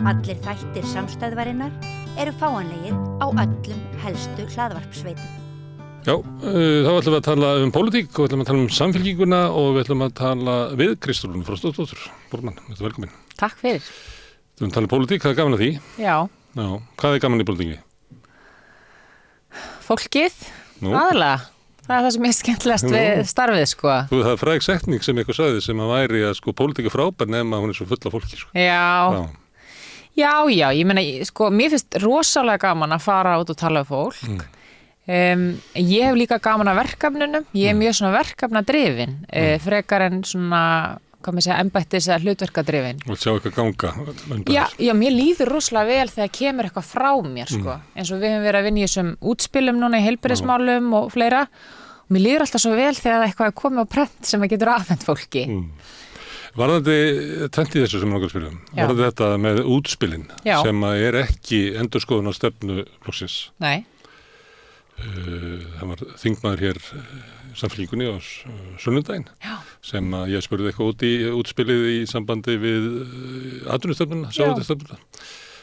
Allir þættir samstæðvarinnar eru fáanlegir á öllum helstu hlaðvarpsveitum. Já, þá ætlum við að tala pólitík og við ætlum að tala samfylkinguna og við ætlum að tala við Kristrúnu Frostadóttur. Bormann, þetta velkomin. Takk fyrir. Við ætlum að tala pólitík, hvað gaman að því? Já. Já, hvað gaman í pólitíki? Fólkið, aðalega. Það það sem skemmtilegast við starfið, sko. Það fræg setning sem eitthvað sagði sem að væri að sko pólitík frábær nema hún svo full af fólki, sko. Já, ég meina, sko, mér finnst rosalega gaman að fara út og tala um fólk. Ég hef líka gaman að verkefnunum, ég mjög svona verkefnadrifin, frekar en svona, hvað maður segja, embættis eða hlutverkadrifin. Og sjá eitthvað ganga. Já, mér líður rosalega vel þegar kemur eitthvað frá mér, sko. Eins og við höfum verið að vinna í þessum útspilum núna í heilbrigðismálum og fleira. Og mér líður alltaf svo vel þegar eitthvað er komið á prent sem að getur afhent fólki. Varðandi tvennt í þessu sem við spilum, varðandi þetta með útspilin sem að er ekki endurskoðun á stefnu flokksins. Nei. Það var þingmaður hér samfylkingunni á sunnudaginn sem að ég spurði eitthvað út í útspilið í sambandi við atvinnustefnuna, sjávarútvegsstefnuna.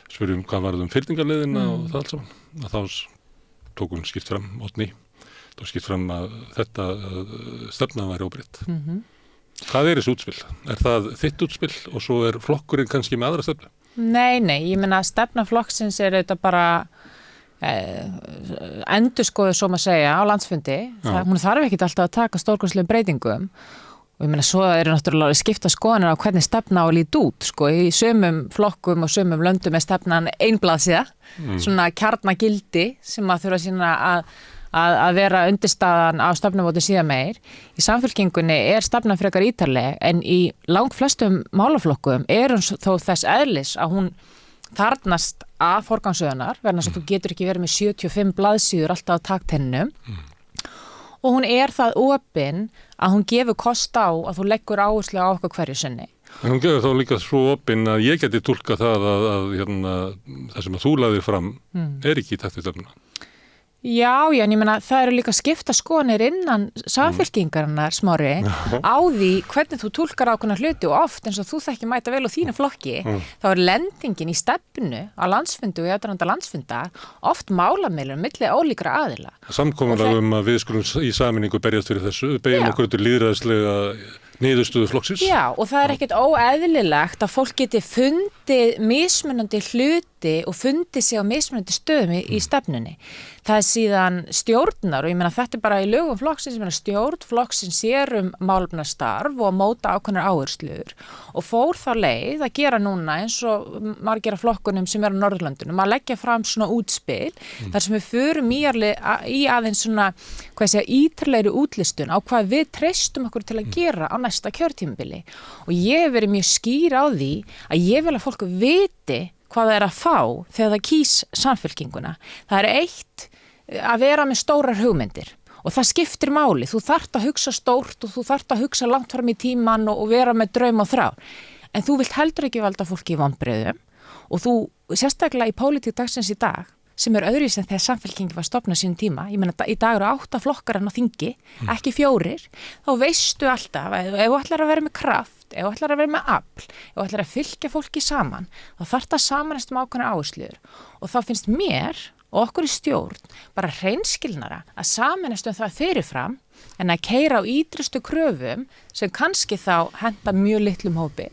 Spurði hvað varð fyrningarleiðina og það allt saman. Og þá tók hún skipt fram, Oddný, tók skipt fram að þetta stefna væri óbreytt. Hvað er þessi útspil? Er það þitt útspil og svo er flokkurinn kannski með aðra stefnu? Nei, ég meina stefna flokksins er þetta bara endurskoðuð svo maður segja á landsfundi. Hún þarf ekki alltaf að taka stórkostlegum breytingum og ég meina svo eru náttúrulega skipta skoðanir á hvernig stefna á að líta út, sko, í sumum flokkum og sumum löndum er stefnan einblaðsíða, svona kjarnagildi sem að þurfa að sýna að vera undirstaðan á stefnumóti síðan meir. Í samfylkingunni er stefnan frekar ítarleg en í langflestum málaflokkum er hún þó þess eðlis að hún þarnast að forgangsröðunar vegna þess að þú getur ekki verið með 75 blaðsíður alltaf á taktennum og hún er það opin að hún gefur kost á að þú leggur áherslu á okkur hverju sinni. En hún gefur þá líka svo opin að ég geti túlkað það að það sem að þú lagðir fram er ekki í takt við stefnuna. Já, en ég meina það eru líka skipta skoðanir innan samfylkingarinnar Smári á því hvernig þú túlkar ákveðna hluti og oft eins og þú þekki mæta vel á þínu flokki þá er lendingin í stefnu á landsfundi og í aðdraganda landsfunda oft málamiðlun milli ólíkra aðila. Samkomulag að við skulum í sameiningu berjast fyrir þessu, við beigjum okkur til lýðræðislega niðurstöðu flokksins. Já, og það er ekkert óeðlilegt að fólk geti fundið mismunandi hluti og fundið sig á mismunandi stöðum í stefnunni. Það er síðan stjórnar og ég meina þetta er bara í lögum flokksins, ég meina stjórn flokksins sér málefnastarf og móta ákveðnar áherslur og fór þá leið að gera núna eins og margir af flokkunum sem eru á Norðurlöndunum að leggja fram svona útspil þar sem við förum í aðeins svona, hvað segja, ítarlegri útlistun á hvað við treystum okkur til að gera á næsta kjörtímabili og ég hef verið mjög skýr á því að ég vil að fólk viti hvað það er að fá þegar það kýs samfylkinguna. Það er eitt að vera með stórar hugmyndir og það skiptir máli. Þú þarft að hugsa stórt og þú þarft að hugsa langt fram í tíman og vera með draum og þrá. En þú vilt heldur ekki valda fólki í vonbrigðum og þú, sérstaklega í pólitík dagsins í dag, sem er öðruvísi en þegar samfylkingi var stofnað sínum tíma. Ég meina, í dag eru 8 flokkar en á þingi, ekki 4. Þá veistu alltaf, ef þú ætlar að vera með kraft, ef þú ætlar að vera með afl, ef þú ætlar að fylgja fólki saman, þá þarf það samanast ákveðnar áherslur. Og þá finnst mér og okkur í stjórn bara hreinskilnara að samanast það fyrirfram en að keyra á ýtrustu kröfum sem kannski þá henda mjög litlum hópi.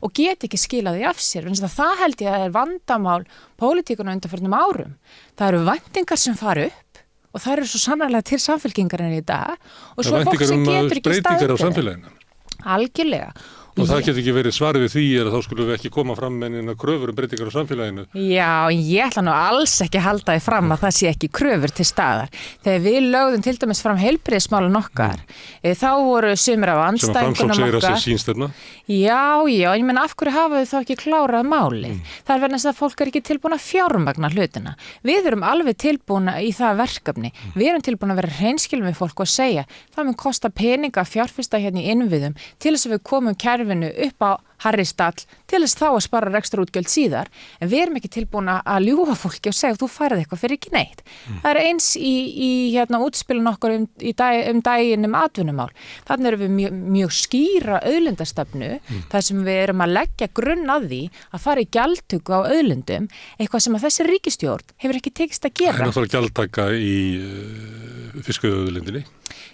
Og get ekki skilaði af sér. Það held ég að er vandamál pólitíkuna undanförnum árum. Það eru væntingar sem fara upp og það eru svo sannarlega til samfylkingarinn í dag og svo fólk sem getur ekki breytingar á samfélaginu. Algjörlega. Og það getur ekki verið svarið við því að þá skulum við ekki koma fram með eina kröfur breytingar á samfélaginu. Já, ég ætla nú alls ekki að halda því fram að það sé ekki kröfur til staðar. Þegar við lögðum til dæmis fram heilbrigðismálin okkar, þá voru sumir af andstæðingunum okkar. Sem sín stefna. Já, ég meina af hverju hafa þau þá ekki klárað máli? Það er vegna þess að fólk er ekki tilbúin að fjármagna hlutina. Við erum alveg tilbúin í það verkefni. Við erum tilbúin að vera hreinskilin við fólk og segja, það mun kosta peninga að fjárfesta hérna í innviðum til þess að við komum kerfinu upp á Harry stall til þess þá að spara rekstrarútgjöld síðar, en við erum ekki tilbúin að ljúga fólki og segja að þú færið eitthvað fyrir ekki neitt. Það eins í útspilun okkur daginn atvinnumál. Þannig erum við mjög skýra auðlindastefnu, þar sem við erum að leggja grunn að því að fara í gjaldtöku á auðlindum, eitthvað sem að þessi ríkisstjórn hefur ekki tekist að gera. En það þarf gjaldtaka í fiskveiðiauðlindinni.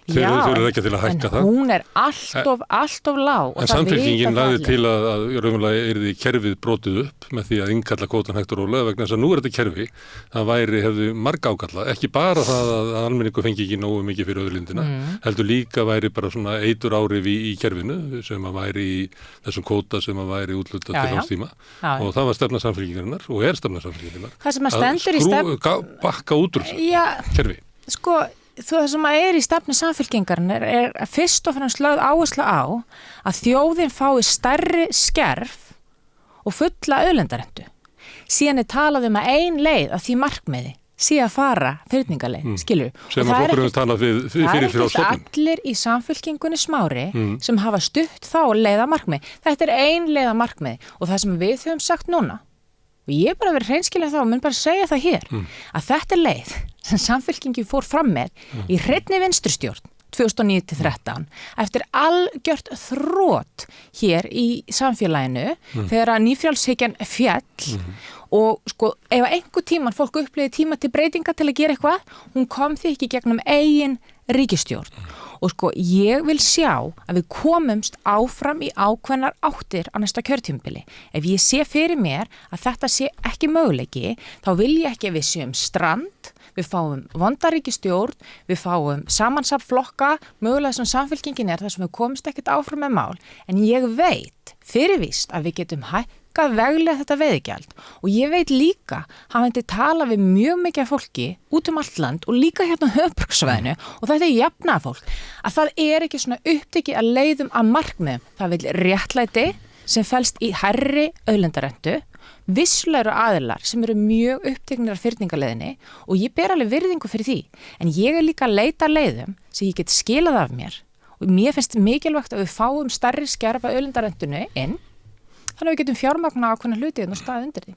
Þeir eru ekki til að hækka það. En hún er alltof lág. En Samfylkingin lagði til að raunverulega yrði kerfið brotið upp með því að innkalla kvótan hægt og rólega vegna þess að nú er þetta kerfi, það hefðu marg ágalla, ekki bara það að almenningu fengi ekki nógu mikið fyrir auðlindina, heldur líka væri bara svona eitur áhrif í kerfinu sem að væri í þessum kvóta sem að væri úthlutað til hans tíma og það var stefna Samfylkingarinnar og er stefna Samfylkingarinnar. Það sem að stendur í bakka út úr kerfi. Sko, það sem að í stefnu Samfylkingarinnar er fyrst og fremst lögð áherslu á að þjóðin fái stærri skerf og fulla auðlindarentu. Síðan er talað að ein leið að því markmiði sé að fara fyrningaleið, skilur. Sem að flokkurinn talað fyrir Það er ekki allir í Samfylkingunni smári sem hafa stutt þá leiða markmið. Þetta er ein leiða markmið og það sem við höfum sagt núna, og ég bara verið hreinskilin þá og mun bara segja það hér, að þetta er leið sem Samfylkingin fór fram með í hreinni vinstristjórn 2009-13 eftir algjört þrot hér í samfélaginu þegar að nýfrjálshyggjan féll og sko ef einhver tíman fólk upplifði tíma til breytinga til að gera eitthvað, hún kom því ekki gegnum eigin ríkisstjórn og sko ég vil sjá að við komumst áfram í ákveðnar áttir á næsta kjörtímabili. Ef ég sé fyrir mér að þetta sé ekki möguleiki, þá vil ég ekki að við séum strand, við fáum vondaríkistjórn, við fáum samansapn flokka, mögulega sem Samfylkingin er þar sem við komumst ekkert áfram með mál. En ég veit fyrirvíst að við getum hækkað veglega þetta veiðigjald og ég veit líka hafandi talað við mjög mikið fólki út allt land og líka hérna á höfuðborgarsvæðinu og þetta er jafnað fólk að það er ekki svona upptekið að leiðum að markmiðum. Það vil réttlæti sem felst í hærri auðlindarentu, visslegur aðilar sem eru mjög uppteknir af fyrningaleiðinni og ég ber alveg virðingu fyrir því. En ég er líka að leita leiðum sem ég get skilað af mér og mér finnst mikilvægt að við fáum stærri skerf af auðlindarentunu inn þannig að við getum fjármagna ákveðna hluti og staðið undir því.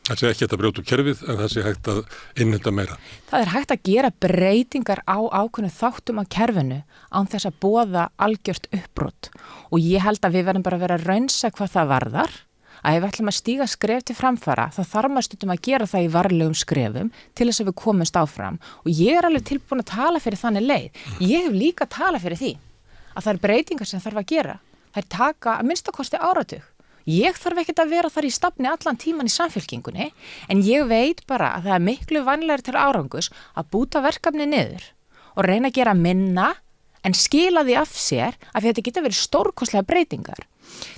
Það sé ekki hægt að brjóta úr kerfið en það sé hægt að innheimta meira. Það er hægt að gera breytingar á ákveðnu þáttum á kerfinu án þess að boða algjört uppbrot og ég held að við verðum bara að vera að raunsa hvað það varðar að ef við ætlum að stíga skref til framfara þá þarf maður stundum að gera það í varlegum skrefum til þess að við komumst áfram og ég er alveg tilbúin að tala fyrir þannig leið. Ég hef líka að tala fyrir því að það er breytingar sem þarf að gera. Það er taka að minnstakosti áratug. Ég þarf ekkert að vera þar í stafni allan tíman í Samfylkingunni en ég veit bara að það er miklu vanlegri til árangus að búta verkefni niður og reyna að gera minna en skila því af sér af því að þetta geta verið stórkostlega breytingar.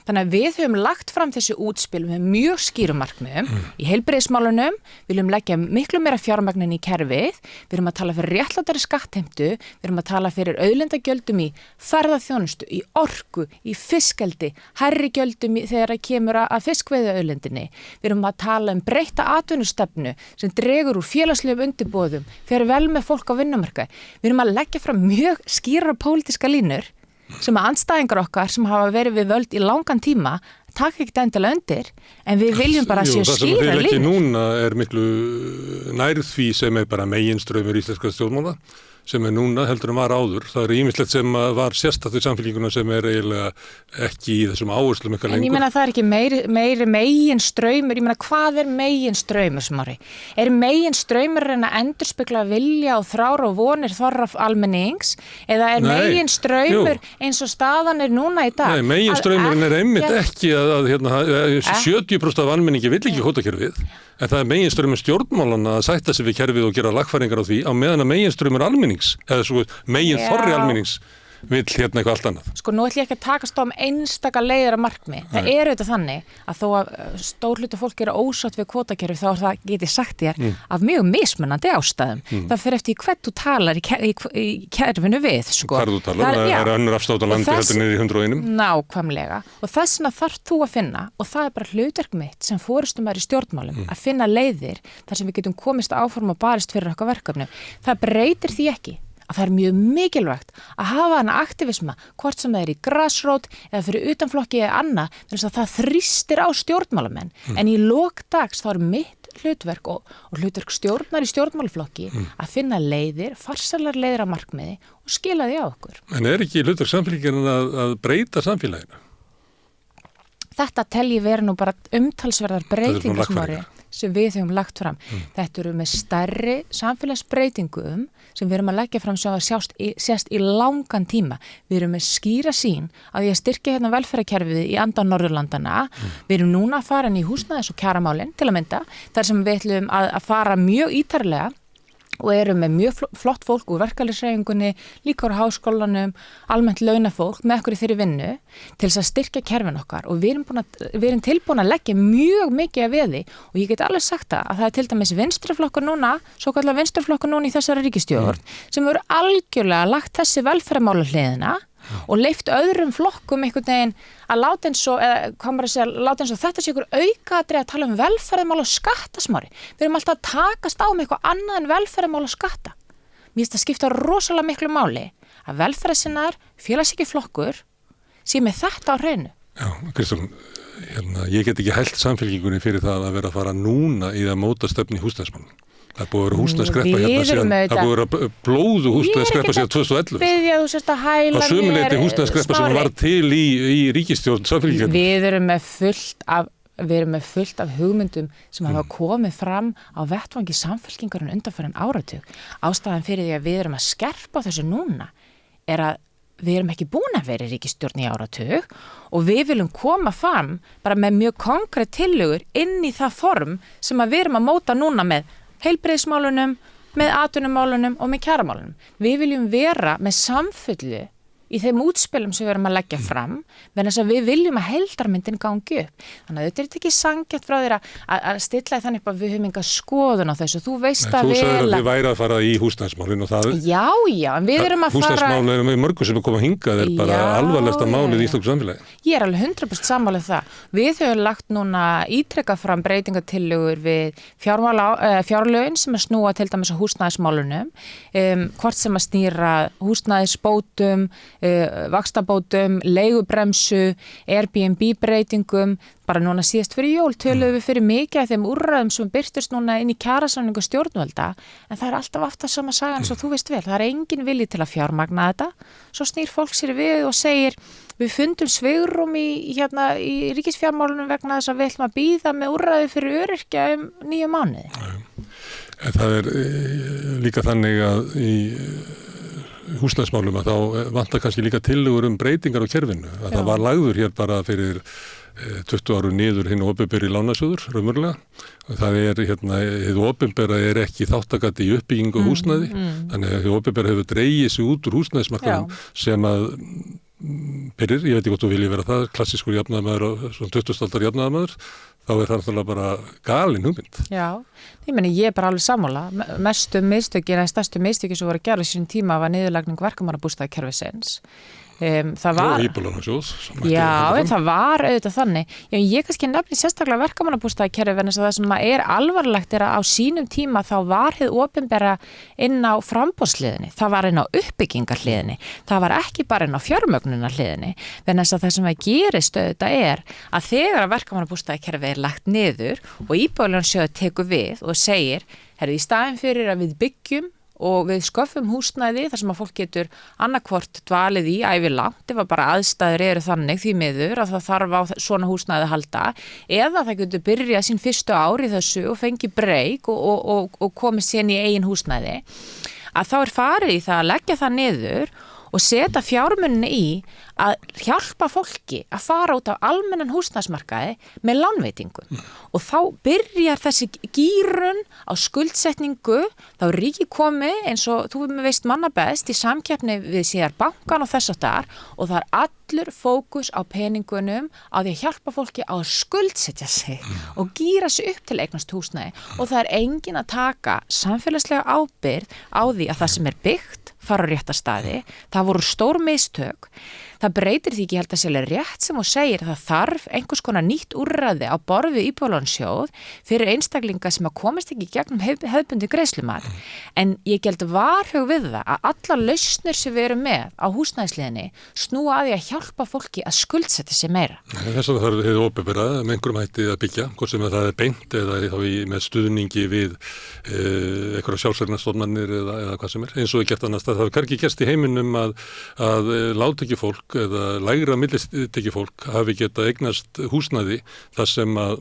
Þannig að við höfum lagt fram þessi útspil með mjög skýrum markmiðum í heilbrigðismálunum, við viljum leggja miklu meira fjármagnin í kerfið, við erum að tala fyrir réttlátari skattheimtu, við erum að tala fyrir auðlindagjöldum í ferðaþjónustu, í orku, í fiskeldi, hærri gjöldum þegar það kemur að fiskveiðiauðlindinni, við erum að tala um breytta atvinnustefnu sem dregur úr félagslegum undirboðum, fer vel með fólk á vinnumarkaði, við erum að leggja fram mjög skýrar pólitíska línur sem að andstæðingar okkar sem hafa verið við völd í langan tíma taka ekkert endilega undir en við viljum bara séu skýra línur. Það sem þið leggja núna er miklu nærð því sem er bara meginstraumur íslenska stjórnmála sem er núna heldur en var áður. Það er ýmislegt sem var sérstakt í Samfylkinguna sem er eiginlega ekki í þessum áherslum eitthvað lengur. En ég meina það er ekki meiri meginstraumur, ég meina hvað er meginstraumur Smári? Er meginstraumur en að endurspegla vilja og þrár og vonir þorra almennings eða er meginstraumur eins og staðan er núna í dag? Nei, meginstraumurinn er einmitt ekki að 70% af almenningi vill ekki kvótakerfið. En það er meginstraumur stjórnmálanna að sætta sig við kerfið og gera lagfæringar á því á meðan að meginstraumur almennings, eða svo meginþorri almennings vill hérna eitthvað allt annað. Sko nú ætlum ég ekki að takast á einstaka leiðir að markmið. Það er auðvitað þannig að þó að stór hluti fólk eru ósátt við kvótakerfið þá er það, get ég sagt þér, af mjög mismunandi ástæðum. Það fer eftir hvern þú talar í kerfinu við. Sko. Hvar þú talar, það er önnur afstátt á landi heldur niður í 101. Nákvæmlega. Og þessna þarf þú að finna, og það er bara hlutverk mitt sem forystumar í stjórnmálum, að finna leiðir þar sem við getum komist áform og barist fyrir okkar verkefnum. Það breytir því ekki að það mjög mikilvægt að hafa hana aktivisma, hvort sem það í grassrót eða fyrir utanflokki eða annað, þannig að það þrýstir á stjórnmálamenn. En í lok dags þá mitt hlutverk og hlutverk stjórnar í stjórnmálaflokki að finna leiðir, farsalar leiðir að markmiði og skila því á okkur. En ekki hlutverk samfélaginu að breyta samfélaginu? Þetta tel ég vera nú bara umtalsverðar breytingar sem við höfum lagt fram. Þetta eru með stærri samfélagsbreytingum sem við erum að leggja fram sem að sést í langan tíma. Við erum með skýra sýn að ég styrkja hérna velferðarkerfið í anda Norðurlandana. Við erum núna að fara inn í húsnæðis- og kjaramálin til að mynda, þar sem við ætlum að fara mjög ítarlega og erum með mjög flott fólk úr verkalýðshreyfingunni, líka úr háskólanum, almennt launafólk með okkur í þeirri vinnu til þess að styrkja kerfin okkar og við erum tilbúin að leggja mjög mikið að veði og ég get alveg sagt að það til dæmis vinstriflokkur núna, svo kallar vinstriflokkur núna í þessari ríkisstjórn sem eru algjörlega lagt þessi velferðarmála hliðina og leyft öðrum flokkum einhvern veginn að láta eins og þetta sé ykkur aukaatriði að tala velferðarmál og skattasmári. Við erum alltaf að takast á með eitthvað annað en velferðarmál og skatta. Mér finnst það skipta rosalega miklu máli að velferðarsinnar, félagshyggju flokkur sé með þetta á hreinu. Já, Kristján, ég get ekki hælt samfélkingunni fyrir það að vera að fara núna í að móta stefni í húsnæðismálum. Það er búið að vera húsnæðiskreppa síðan, það er búið að vera blóðu húsnæðiskreppa síðan 2011. Þú sérst að hæla mér sömuleyti húsnæðiskreppa sem var til í ríkisstjórn samfélkingunni. Við erum með fullt af hugmyndum sem hafa komið fram á vettvangi samfélkingarinn undanfarin áratug. Ástæðan fyrir því að við erum að skerpa á þessu núna er að við erum ekki búin að vera í ríkisstjórn í áratug og við viljum koma fram bara með mjög konkrétt tillögur inn í það form sem að við erum að móta núna með heilbrigðismálunum, með atvinnumálunum og með kjaramálunum. Við viljum vera með samfullu í þeim útspilum sem við erum að leggja fram, en þess að við viljum að heildarmyndin gangi upp. Þannig að þetta er ekki sanngjarnt frá þér að stilla þannig upp að við höfum enga skoðun á þessu. Þú veist að þú sagðir að við væri að fara í húsnæðismálin og það... Já, en við erum að fara... Húsnæðismálin eru með mörgur sem er komað hingað, er bara alvarlegasta málið í íslensku samfélagi. Ég er alveg 100% sammálið það. Við höfum lagt núna ítrekka fram breytingatillögur við fjárlögin sem að snúa til dæmis á húsnæðismálunum, hvort sem að snýra húsnæðisbótum, vaxtabótum, leigubremsu, Airbnb-breytingum. Bara núna síðast fyrir jól töluðum við fyrir mikið af þeim úrræðum sem birtust núna inn í kjarasamningu stjórnvalda, en það er alltaf aftur sama sagan svo þú veist vel. Það er engin vilji til að fjármagna þetta. Svo snýr fólk sér við og segir við fundum svigrúm í ríkisfjármálunum vegna þess að við ætlum að bíða með úrræði fyrir öryrkja 9 mánuði. En það er líka þannig að í húsnæðismálum að þá vantar kannski líka tillögur breytingar á kerfinu. Að það var lagður hér bara fyrir 20 árum niður hinn opinberi lánasjóður, raunverulega. Það er hið opinbera er ekki þáttakandi í uppbyggingu húsnæði, þannig að hið opinbera hefur dregið sig út úr húsnæðismarkaðum sem að ég veit ekki hvort þú vilji vera það, klassískur jafnaðarmaður og svona 20-aldar jafnaðarmaður, þá er það náttúrulega bara galin hugmynd. Já, ég er bara alveg sammála. Stærstu mistökin sem voru að gera sín tíma var niðurlagning verkamannabústaðakerfisins. Það var það var auðvitað þannig. Ég kannski nefni sérstaklega verkamannabústaðakerfi vegna þess að það sem er alvarlegt er að á sínum tíma þá var hið opinbera inn á framboðsliðinni, það var inn á uppbyggingarliðinni, það var ekki bara inn á fjármögnunarliðinni, vegna þess að það sem gerist auðvitað er að þegar að verkamannabústaðakerfi er lagt niður og Íbúðalánasjóður tekur við og segir, í staðinn fyrir að við byggjum og við sköffum húsnæði þar sem að fólk getur annarkvort dvalið í ævilangt ef að bara aðstæður eru þannig því miður að það þarf á svona húsnæði að halda eða það getur byrjað sín fyrstu ár í þessu og fengi breyk og komið síðan í eigin húsnæði að þá er farið í það að leggja það niður og setja fjármunni í að hjálpa fólki að fara út á almennan húsnæðismarkaði með lánveitingu. Og þá byrjar þessi gírun á skuldsetningu, þá er ríkið komið eins og þú veist manna best í samkeppni við síðar bankan og þess aftar og það er allur fókus á peningunum að því að hjálpa fólki á að skuldsetja sig og gíra sig upp til eignast húsnæði og það er engin að taka samfélagslega ábyrgð á því að það sem er byggt fara á rétta staði, það voru stór mistök. það breytir því ekki, ég held að sé alveg rétt sem þú segir, það þarf einhvers konar nýtt úrræði á borð við Íbúðalánasjóð fyrir einstaklinga sem að komast ekki gegnum hefðbundi greiðslumat. En ég held varhug við það að allar lausnir sem við erum með á húsnæðisliðinni snúa að því að hjálpa fólki að skuldsetja sig meira. Þess að það þarf hefur opinberað með einhverjum hætti að byggja, hvort sem það er beint eða með stuðningi við einhverja sjálfseignarstofnanir eða hvað sem er. Eins og við gert annars, það hefur hvergi gerst í heiminum að lágtekjufólk eða lægra millitekjufólk hafi getað eignast húsnæði þar sem að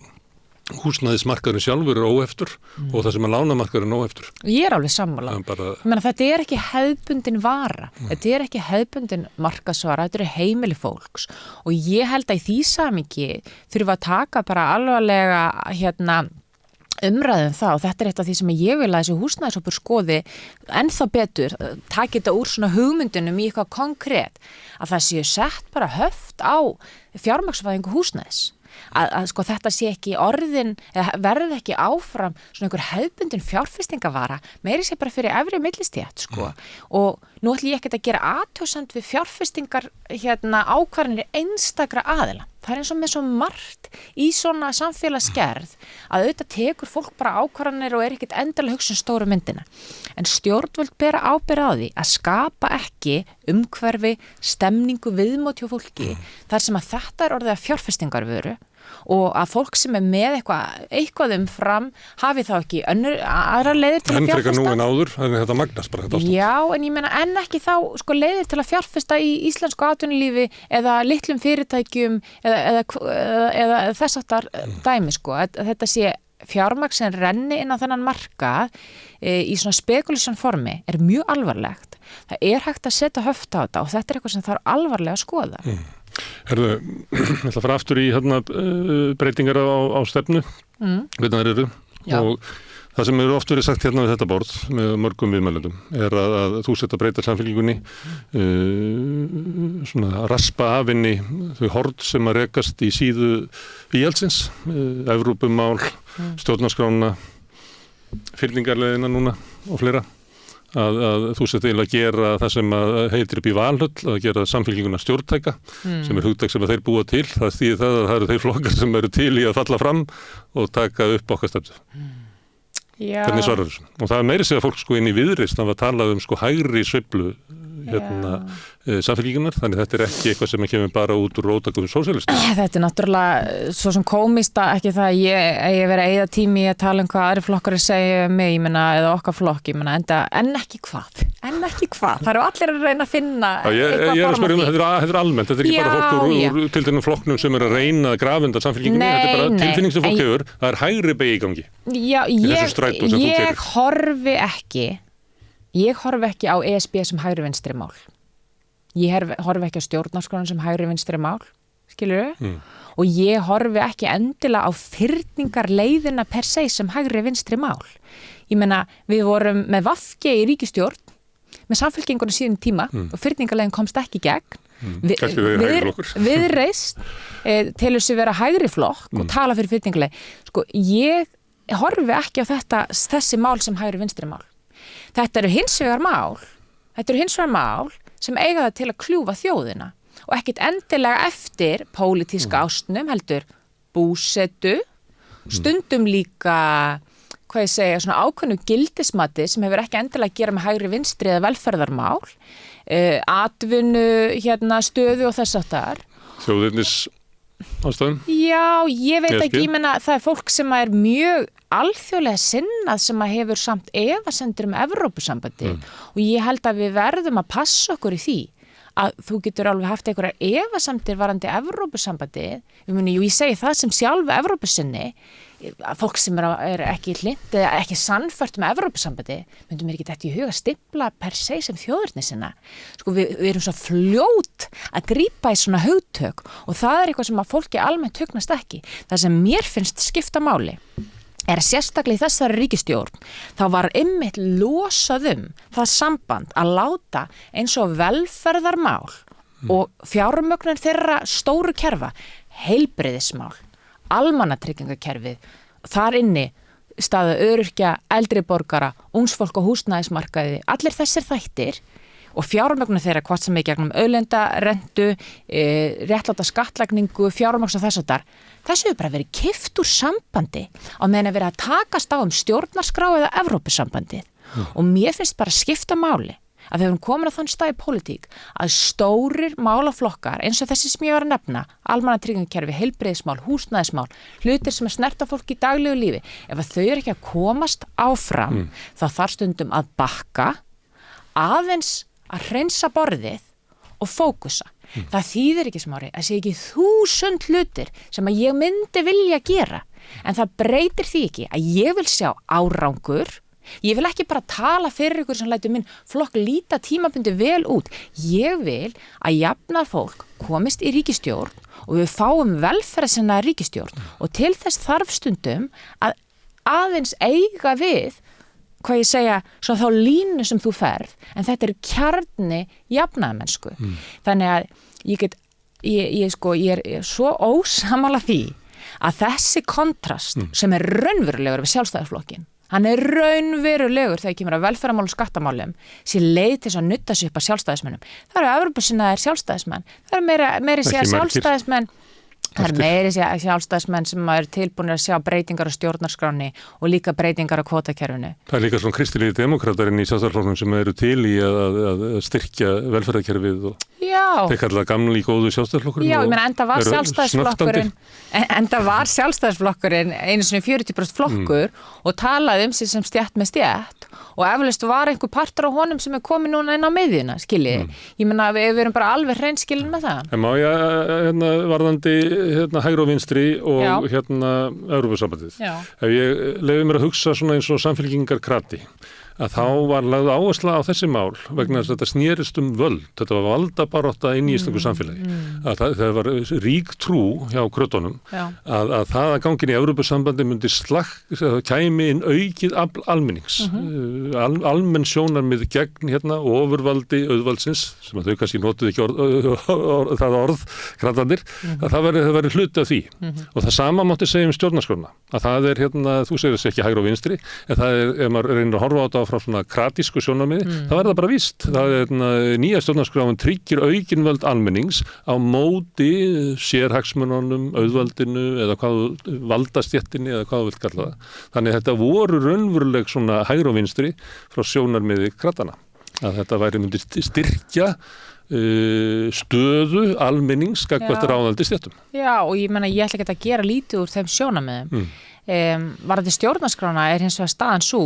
húsnæðismarkaðurinn sjálfur er óeftur og það sem að lánamarkaðurinn er óeftur. Ég er alveg sammála. Þetta er ekki hefðbundin vara, þetta er ekki hefðbundin markaðsvara, þetta er heimili fólks og ég held að í því samhengi þurfum að taka bara alvarlega umræðum það og þetta er eitt af því sem ég vil að þessu húsnæðishópur skoði ennþá betur, taki þetta úr svona hugmyndunum í eitthvað konkrét að það séu sett bara höft á fjármagnsvæðingu húsnæðis. Að sko þetta sé ekki orðin eða verði ekki áfram svona einhver hefðbundin fjárfestingavara meiri sé bara fyrir efri millistétt sko og nú ætlum ég ekkert að gera athugasemd við fjárfestingar ákvarðanir einstakra aðila. Það er eins og með svo margt í svona samfélagsgerð að auðvitað tekur fólk bara ákvarðanir og er ekkert endilega hugsa stóru myndina. En stjórnvöld bera ábyrgð á því að skapa ekki umhverfi, stemningu, viðmót hjá fólki þar sem að þetta er orðið að fjárfestingarvöru og að fólk sem er með eitthvað umfram hafi þá ekki aðra leiðir til að fjárfesta. En frekar nú en áður, þannig að þetta magnast bara þetta ástand. Já, en ég meina en ekki þá sko leiðir til að fjárfesta í íslensku atvinnulífi eða litlum fyrirtækjum eða þess aftar dæmi sko. Þetta sé fjármagn sem renni inn á þennan markað í svona spekulation formi er mjög alvarlegt. Það er hægt að setja höft á þetta og þetta er eitthvað sem þarf alvarlega að skoða. Herðu, ég ætla að fara aftur í breytingar á stefnu, hvernig það eru og það sem eru oft verið sagt við þetta borð með mörgum viðmælendum er að þú sett að breyta samfélkingunni, svona að raspa af henni þau horn sem að rekast í síðu íhaldsins, Evrópumál, stjórnarskrána, fyrningarleiðina núna og fleira. Að þú sett eiginlega að gera það sem heitir upp í valhöll, að gera samfélkinguna stjórntæka sem er hugtak sem þeir búa til. Það þýðir það að það eru þeir flokkar sem eru til í að falla fram og taka upp okkar stefnu. Hvernig svarar þessu? Og það er meiri segja fólk sko inn í Viðreisn að tala hægri sveiflu samfélkingunar, þannig þetta er ekki eitthvað sem kemur bara út úr róttökum sósíalistum. Þetta er náttúrulega svo sem komist að ekki það að ég verið að eyða tími að tala hvað aðri flokkar segja mig, eða okkar flokk, en ekki hvað. Það eru allir að reyna að finna eitthvað ég er að spyrja þetta er almennt, þetta er ekki bara fólk úr tilteknum flokknum sem er að reyna að grafenda samfélkingunni, þetta er bara tilfinning sem fólk hefur, það er hægri beygja í gangi. Já, ég horfi ekki á ESB sem hægri vinstri mál. Ég horfi ekki á stjórnarskrána sem hægri vinstri mál, skilurðu? Og ég horfi ekki endilega á fyrningarleiðina per se sem hægri vinstri mál. Ég meina, við vorum með VG í ríkisstjórn, með samfélkinguna síðan tíma og fyrningarleiðin komst ekki í gegn. Viðreisn telur sig vera hægri flokk og tala fyrir fyrningarleið. Sko, ég horfi ekki á þessi mál sem hægri vinstri mál. Þetta eru hins vegar mál sem eiga það til að kljúfa þjóðina og ekkit endilega eftir pólitíska ástnum heldur búsetu, stundum líka, svona ákveðnu gildismati sem hefur ekki endilega að gera með hægri vinstri eða velferðarmál, atvinnu, stöðu og þess aftar. Þjóðirnis ástæðum? Já, ég veit ekki, ég meina það er fólk sem er mjög alþjóðlega sinnað sem að hefur samt efasemdir Evrópusambandi og ég held að við verðum að passa okkur í því að þú getur alveg haft einhverjar efasemdir varandi Evrópusambandi, ég segi það sem sjálf Evrópusinni, að fólk sem er ekki hlynnt eða ekki sannfært Evrópusambandi, myndum mér ekki þetta í huga stimpla per se sem þjóðerni sinna. Sko við erum svo fljót að grípa í svona hugtök og það er eitthvað sem að fólki almennt hugnast ekki. Það sem mér finnst skipta máli er að sérstaklega í þessari ríkisstjórn þá var einmitt losað það samband að láta eins og velferðarmál og fjármögnun þeirra stóru kerfa, heilbrigðismál, almannatryggingakerfið, þar inni staða öryrkja, eldri borgara, ungs fólk á húsnæðismarkaði, allir þessir þættir og fjármögnun þeirra hvort sem gegnum auðlindarentu, réttláta skattlagningu, fjármögn og þess að þessu hefur bara verið kippt úr sambandi á meðan að vera að takast á stjórnarskrá eða Evrópusambandið og mér finnst bara skipta máli að við erum komin á þann stað í pólitík að stórir málaflokkar eins og þessi sem ég var að nefna, almannatryggingakerfi, heilbrigðismál, húsnæðismál, hlutir sem snerta fólk í daglegu lífi, ef að þau eru ekki að komast áfram, þá þarf stundum að bakka, aðeins að hreinsa borðið og fókusa. Það þýðir ekki Smári að sé ekki 1000 hlutir sem að ég myndi vilja gera, en það breytir því ekki að ég vil sjá árangur. Ég vil ekki bara tala fyrir ykkur sem lætur minn flokk líta tímabundi vel út. Ég vil að jafnar fólk komist í ríkisstjórn og við fáum velferðarsinna ríkisstjórn og til þess þarf stundum að aðeins eiga við, hvað ég segja, svo þá línu sem þú ferð, en þetta er kjarni jafnaðarmennsku. Þannig að ég er svo ósammála því að þessi kontrast sem er raunverulegur við Sjálfstæðisflokkinn, hann er raunverulegur þegar kemur að velferðarmálum og skattamálum sé leið til að nutta sig upp að sjálfstæðismennum. Það eru Evrópusinnaðir sjálfstæðismenn. Það eru meiri segja sjálfstæðismenn. Það eru meiri segja sjálfstæðismenn sem eru tilbúinir að sjá breytingar á stjórnarskráni og líka breytingar á kvótakerfinu. Það er líka svona kristilegi demókratarinn í Sjálfstæðisflokknum sem eru til í að styrkja velferðarkerfið og þeir kalla gamla í góðu Sjálfstæðisflokkurinn. Já, ég meina enda var Sjálfstæðisflokkurinn einu sinni 40% flokkur og talaði sig sem stétt með stétt og eflaust var einhver partur á honum sem er komið núna inn á miðjuna, skiljið. Ég meina við erum bara alveg hreinskilin með það. En má ég varðandi hægri og vinstri og Evrópusambandið. Ef ég leyfi mér að hugsa svona eins og samfylkingarkrati, að þá var lagð áhersla á þessi mál vegna þess að þetta snerist völd, þetta var valdabarátta inn í íslensku samfélagi. Það var rík trú hjá krötunum að það að gangin í Evrópusambandi myndi kæmi inn aukið almennings, almenn sjónarmið gegn ofurvaldi auðvaldsins, sem að þau kannski notuðu ekki það orð, kratandir, að það væri hluti af því. Og það sama mátti segja stjórnarskrána, að það er þú segir þess ekki hægri og vinstri, en það er, ef maður reynir að horfa á þetta frá svona kratísku sjónarmiði, þá er það bara víst. Það er nýja stjórnarskráin tryggir aukinvöld almennings á móti sérhagsmununum, auðvaldinu eða valdastéttinni eða hvað þú vilt kalla það. Þannig þetta voru raunveruleg svona hægri og vinstri frá sjónarmiði kratana. Að þetta myndi styrkja stöðu almennings gagnvart ráðandi stéttum. Já, og ég meina ég ætla ekki að gera lítið úr þeim sjónarmiðum. Varðandi stjórnarskrána er hins vegar staðan sú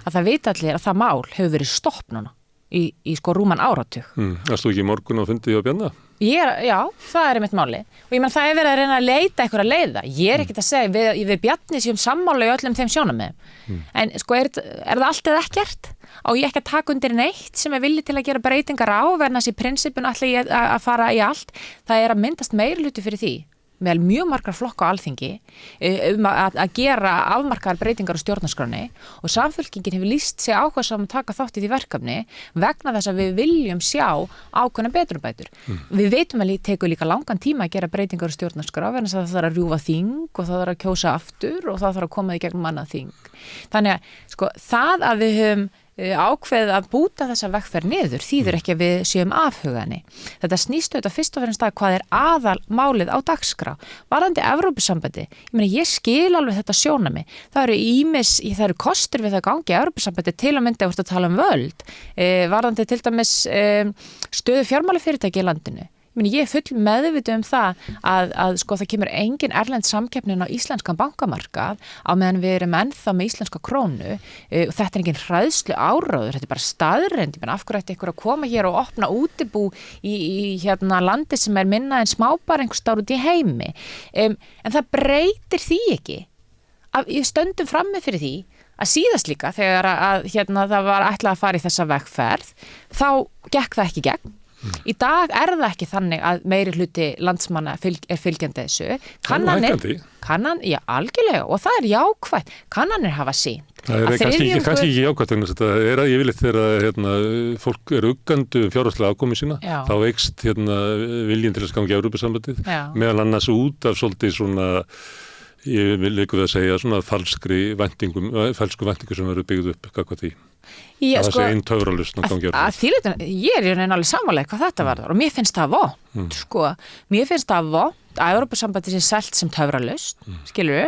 að það veit allir að það mál hefur verið stopp núna í rúman áratug. Varst þú ekki í morgun og fundið á Bjarna? Já, það er mitt máli. Og ég menn það er verið að reyna að leita einhverja leiða. Ég er ekkert að segja við Bjarni séum sammála í öllum þeim sjónarmiðum. En er það allt eða ekkert? Á ég ekki að taka undir neitt sem er vilji til að gera breytingar á verðan þessi prinsipun ætla ég að fara í allt. Það er að myndast meirihluti fyrir því með mjög margar flokka á Alþingi að gera afmarkaðar breytingar á stjórnarskráni og Samfylkingin hefur lýst sig áhugasam að taka þátt í því verkefni vegna þess að við viljum sjá ákveðna betrumbætur. Við veitum að tekur líka langan tíma að gera breytingar á stjórnarskrá vegna þess að það þarf að rjúfa þing og það þarf að kjósa aftur og það þarf að koma í gegnum annað þing. Þannig að það að við höfum ákveðið að búta þessa vegferð niður þýðir ekki að við séum afhugaðni. Þetta snýst auðvitað fyrst og fremst að hvað er aðalmálið á dagskrá. Varðandi Evrópusambandi, ég skil alveg þetta sjónarmið. Það eru kostur við það gangi Evrópusambandi til að mynda að tala völd. Varðandi til dæmis stöðu fjármálafyrirtæki í landinu. Ég er full meðvituð það að það kemur engin erlend samkeppnin á íslenskan bankamarkað á meðan við erum ennþá með íslenska krónu. Þetta er engin hræðslu áráður, þetta er bara staðreynd. Af hverju ætti ykkur að koma hér og opna útibú í landi sem er minna en smábar einhvers staðar út í heimi. En það breytir því ekki að við stöndum frammi fyrir því að síðast líka þegar að það var ætlað að fara í þessa vegferð, þá gekk það ekki gegn. Í dag er það ekki þannig að meiri hluti landsmanna er fylgjandi þessu. Já, algjörlega, og það er jákvætt. Kannanir hafa sýnt. Það er kannski ekki jákvætt, þetta er að yfirleitt þegar fólk er uggandi fjárhagslega afkomu sína, þá veikst viljinn til að ganga Evrópusambandið, meðal annars út af svolítið svona, ég vil líka að segja, svona falsku væntingu sem eru byggð upp gagnvart því. Það sé einn töfralausn að gangi að því leitin, ég er í rauninni alveg sammála hvað þetta varðar og mér finnst það vont, sko, mér finnst það vont að Evrópusambandið sé selt sem töfralausn, skilurðu,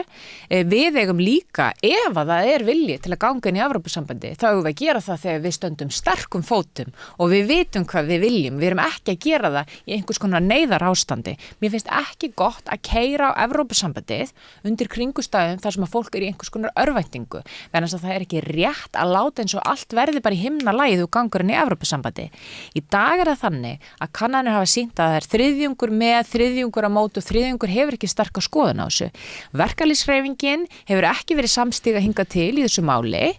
við eigum líka, ef að það er vilji til að ganga inn í Evrópusambandið, þá eigum við að gera það þegar við stöndum sterkum fótum og við vitum hvað við viljum, við erum ekki að gera það í einhvers konar neyðarástandi. Mér finnst ekki gott að keyra á Evrópusambandið undir kringustæðum þar sem að fólk er í einhvers konar örvæntingu, vegna þess að það er ekki rétt að láta eins og allt verði bara í himnalagi þú gangur inn í Evrópusambandið. Í dag er það þannig að kannanir hafa sýnt að það er þriðjungur með, þriðjungur á móti og þriðjungur hefur ekki sterka skoðun á þessu. Verkalýðshreyfingin hefur ekki verið samstíga hingað til í þessu máli.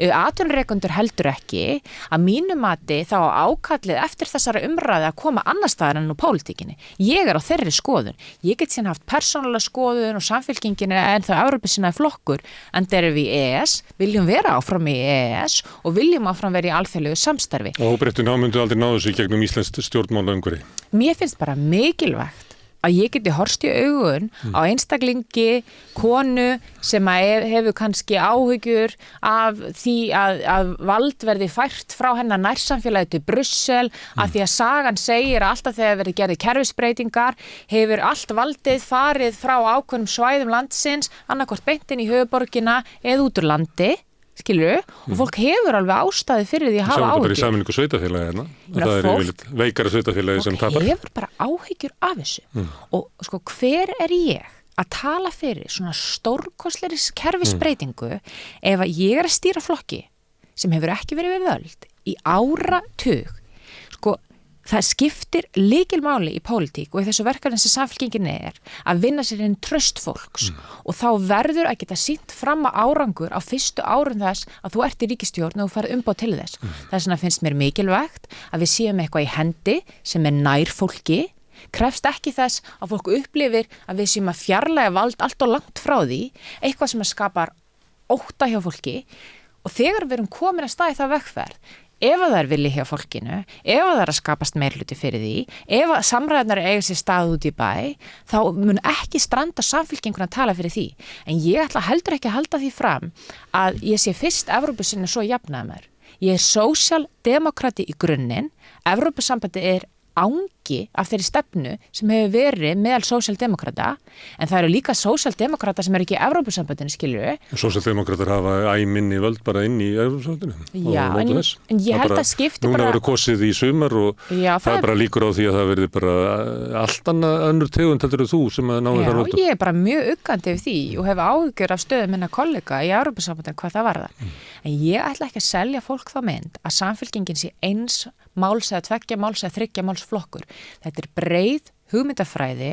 Atvinnurekendur heldur ekki. Að mínu mati þá ákallið eftir þessara umræði að koma annar staðar en úr pólitíkinni. Ég er á þeirri skoðun. Ég get síðan haft persónulega skoðun og samfylkingin en það Evrópusinnaði flokkur. En þeir eru við í EES, viljum vera áfram í EES og viljum áfram vera í alþjóðlegu samstarfi. Og óbreyttu myndu aldrei ná þessu í gegnum íslenskt stjórnmálaumhverfi. Mér finnst bara mikilvægt að ég geti horfst í augun á einstaklingi, konu sem hefur kannski áhyggjur af því að vald verði fært frá hennar nærsamfélagi til Brussel, af því að sagan segir að alltaf þegar verði gerði kerfisbreytingar hefur allt valdið farið frá ákveðnum svæðum landsins, annarkvort beint inn í höfuðborgina eða út úr landi. Skilur, og fólk hefur alveg ástæði fyrir því að hafa áhyggjur. Sjáum þetta bara í sameiningu sveitafélagi hérna. Það er yfirleitt veikara sveitafélagi sem tapar. Fólk hefur bara áhyggjur af þessu. Og sko, hver er ég að tala fyrir svona stórkostlegri kerfisbreytingu ef að ég er að stýra flokki sem hefur ekki verið við völd í áratug? Sko, það skiptir lykilmáli í pólitík og í þessu verkefni sem samfylkingin er að vinna sér inn traust fólks og þá verður að geta sýnt fram að árangur á fyrstu árum þess að þú ert í ríkisstjórn og þú farið umboð til þess. Þess vegna finnst mér mikilvægt að við séum eitthvað í hendi sem er nær fólki, krefst ekki þess að fólk upplifir að við séum að fjarlæga vald allt og langt frá því, eitthvað sem skapar ótta hjá fólki og þegar við erum komin að stað í það vegferð, ef það er vilji hjá fólkinu, ef það er að skapast meirhluti fyrir því, ef samræðunar eiga sér stað út í bæ, þá mun ekki stranda samfylkinguna að tala fyrir því. En ég ætla heldur ekki að halda því fram að ég sé fyrst Evrópusinni svo jafnaðar. Ég er sósíaldemókrati í grunninn, Evrópusambandið er ángi af þeirri stefnu sem hefur verið meðal sósíaldemókrata, en það eru líka sósíaldemókrata sem eru ekki í Evrópusambandinu, skilurðu. Sósíaldemókratar hafa minni völd bara inn í Evrópusambandinu. Já, en ég held að skipti bara... Núna verður kosið í sumar og það er bara líkur á því að það verður bara allt önnur tegund heldur þú sem að náðu þar völdum. Já, ég er bara mjög uggandi yfir því og hef áhyggjur af stöðum minna kollega í Evrópusambandinu hvað það varðar. En ég ætla ekki að selja fólk þá mynd að samfylkingin sé eins máls eða tveggja máls eða þriggja máls flokkur. Þetta er breið hugmyndafræði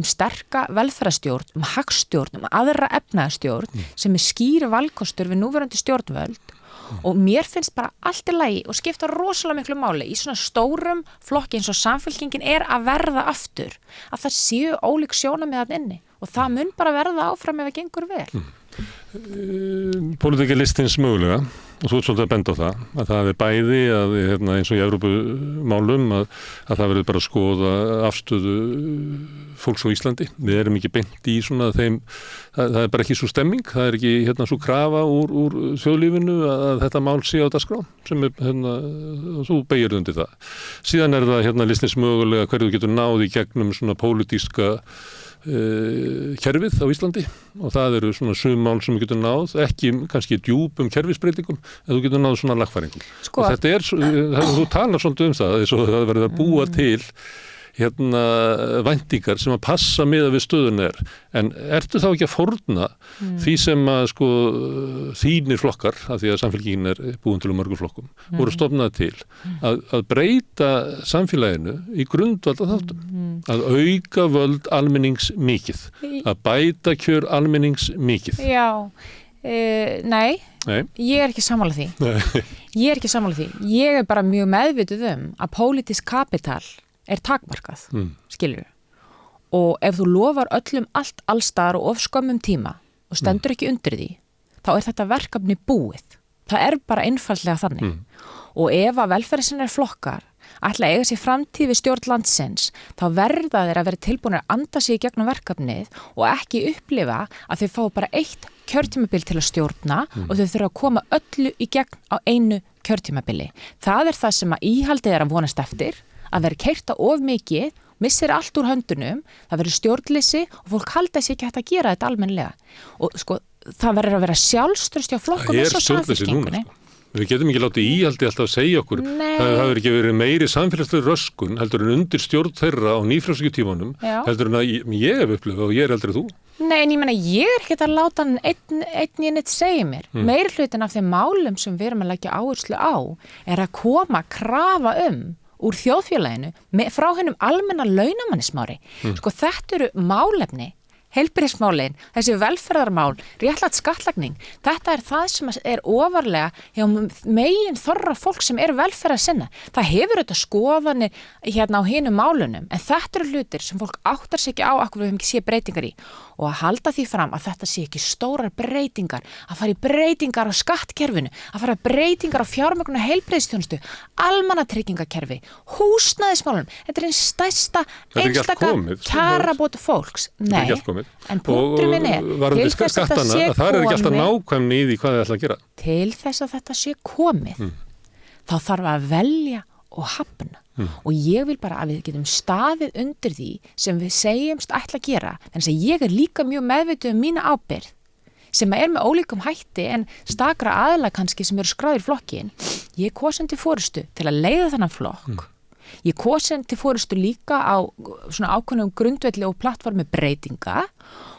sterka velferðarstjórn, hagstjórn, aðra efnaðarstjórn sem er skýr valkostur við núverandi stjórnvöld og mér finnst bara allt í lagi og skipta rosalega miklu máli í svona stórum flokki eins og samfylkingin er að verða aftur, að það séu ólík sjónarmið þarna inni og það mun bara verða áfram ef það gengur vel. Pólitíkilistins mögulega og þú ert svolítið að benda á það er bæði að eins og í Evrópumálum að það verður bara að skoða afstöðu fólks á Íslandi. Við erum ekki beint í svona þeim, það er bara ekki svo stemming, það er ekki svo krafa úr þjóðlífinu að þetta mál sé á dagskrá sem er þú beygir undir það. Síðan er það listins mögulega hverju þú getur náð í gegnum svona pólitíska kerfið á Íslandi og það eru svona sumál sem við getum náð, ekki kannski djúpum kerfisbreytingum, en þú getur náð svona lagfæringum. Og þetta þú talar svolítið það, eins og það verður að búa til væntingar sem að passa miðað við stöðun er. En ertu þá ekki að fórna því sem að þínir flokkar, af því að samfélkingin er búin til mörgum flokkum, voru stofnað til að breyta samfélaginu í grundvalda þáttum, að auka völd almennings mikið, að bæta kjör almennings mikið. Já, nei, ég er ekki sammála því. Ég er ekki sammála því. Ég er bara mjög meðvituð að pólitískt kapital er takmarkað, skilur. Og ef þú lofar öllum allstaðar og of skömmum tíma og stendur ekki undir því, þá er þetta verkefni búið. Það er bara einfaldlega þannig. Og ef að velferðarsinnar flokkar ætla að eiga sér framtíð við stjórn landsins, þá verða þeir að vera tilbúinir að anda sig í gegnum verkefnið og ekki upplifa að þau fá bara eitt kjörtímabil til að stjórna og þau þurfa að koma öllu í gegn á einu kjörtímabili. Það það sem að íhaldið að vonast eftir, að vera keyrta of mikið, missir allt úr höndunum, það verður stjórnleysi og fólk halda sér ekki hægt að gera þetta almennilega. Og sko, það verður að vera sjálfstraust hjá flokkum eins og Samfylkingunni. Við getum ekki látið íhaldi alltaf að segja okkur. Það hefur ekki verið meiri samfélagslega röskun heldur en undir stjórn þeirra á nýfrjálshyggjutímanum heldur en að ég hef upplifað og ég eldri en þú. Nei, en ég meina, ég ekkert að láta hann einn í neitt segja mér. Meiri hlutin af þeim málum sem við erum að leggja áherslu á að koma krafa úr þjóðfélaginu frá hennum almenna launamannismári. Sko, þetta eru málefni, heilbrigðismálin, þessi velferðarmál, réttlátt skattlagning, þetta það sem ofarlega hjá megin þorra fólk sem velferðarsinna. Það hefur þetta skoðanir hérna á hinum málunum, en þetta eru hlutir sem fólk áttar sig ekki á akkur við höfum ekki séð breytingar í. Og að halda því fram að þetta sé ekki stórar breytingar, að fara í breytingar á skattkerfinu, að fara í breytingar á fjármögnun og heilbrigðisþjónustu, almannatryggingakerfi, húsnæðismálunum, þetta einn stærsta einstaka kjarabót fólks. Nei. En punkturinn minn til þess að þetta sé komið, það ekki alltaf nákvæmni í því hvað þið ætla að gera. Til þess að þetta sé komið, þá þarf að velja og hafna. Og ég vil bara að við getum staðið undir því sem við segjumst ætla að gera. En þess að ég líka mjög meðvituð mína ábyrgð, sem með ólíkum hætti en stakra aðila kannski sem eru skráðir í flokkin. Ég kosin til forystu til að leiða þennan flokk. Ég kosin til forystu líka á svona ákveðnum grundvelli og plattformi breytinga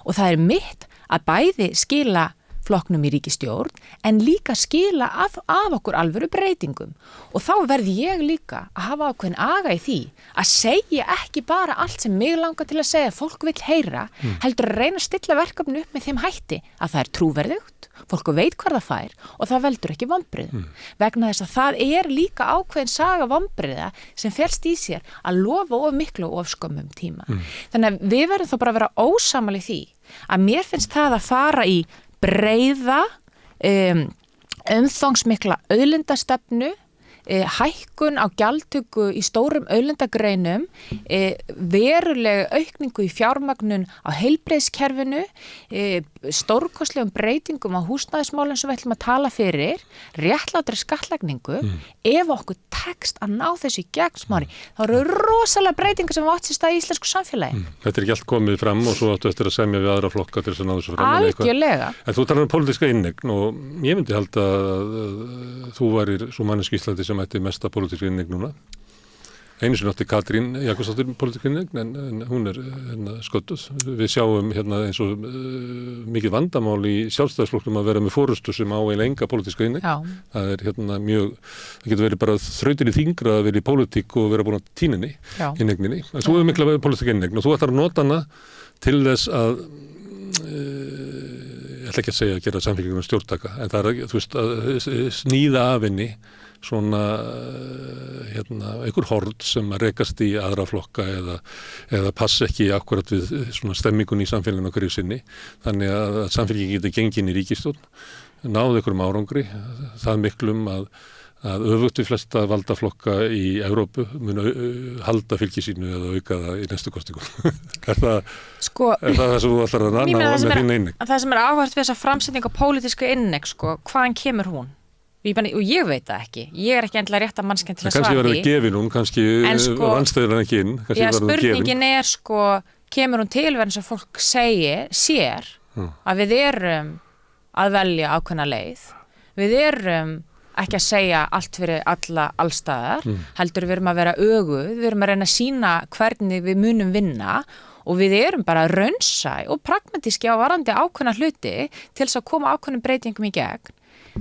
og það mitt að bæði skila flokknum í ríkisstjórn en líka skila af okkur alvöru breytingum. Og þá verði ég líka að hafa ákveðin aga í því að segja ekki bara allt sem mig langar til að segja fólk vill heyra, heldur að reyna að stilla verkefni upp með þeim hætti að það trúverðugt, fólk veit hvað það fær og það veldur ekki vonbrigðum. Vegna þess að það líka ákveðin saga vonbrigða sem felst í sér að lofa of miklu og of skömmum tíma. Þannig að við verðum þá bara að vera ósammála í því að mér finnst það að fara í breiða, umfangsmikla auðlindastefnu, hækkun á gjaldtöku í stórum auðlindagreinum, verulega aukningu í fjármagnun á heilbrigðiskerfinu, stórkostlegum breytingum á húsnæðismálum sem við ætlum að tala fyrir, réttlátri skattlagningu. Ef okkur tekst að ná þessu í gegn, Smári, þá eru rosalega breytingar sem átt sér stað í íslensku samfélagi. Þetta ekki allt komið fram og svo áttu eftir að semja við aðra flokka til þess að ná þessu fram. Algjörlega. En þú talar pólitíska inneign og ég myndi halda að þú værir svo manneski í Íslandi sem ætti mesta pólitíska inneign núna. Einu sinni átti Katrín Jakobsdóttir pólitíska inneign en hún sködduð. Við sjáum eins og mikið vandamál í sjálfstæðisflokknum að vera með forystu sem á enga pólitíska inneign. Það það getur verið bara þrautinni þyngra að vera í pólitík og vera búin að tíninni inneigninni. En svo mikla pólitíska inneign og þú ætlar að nota hana til þess að ég ætla ekki að segja að gera Samfylkinguna stjórntaka, en það að sníða af henni svona einhver horn sem að rekast í aðra flokka eða passa ekki akkurat við svona stemmingun í samfélaginu hverju sinni, þannig að Samfylkingin getur gengin í ríkisstjórn, náðu einhverjum árangri, það miklum að öfugt við flesta valdaflokka í Evrópu mun halda fylgi sínu eða auka það í næstu kostingum. Er það það sem þú ætlar að ná með þín inneign? Það sem áhvert við þessa framsetning á pólitíska inneign, hvaðan kemur hún? Og ég veit það ekki. Ég ekki endilega rétta mannskjönd til að svara því. Kannski verður gefin hún, kannski vanstæður hann ekki inn. Spurningin kemur hún til verðan sem fólk sér að við erum að velja ákveðna leið. Við erum ekki að segja allt fyrir alla allstaðar, heldur við erum að vera öguð, við erum að reyna að sýna hvernig við munum vinna og við erum bara raunsæ og pragmatíski á varandi ákveðna hluti til þess að koma ákveðnum breytingum í gegn.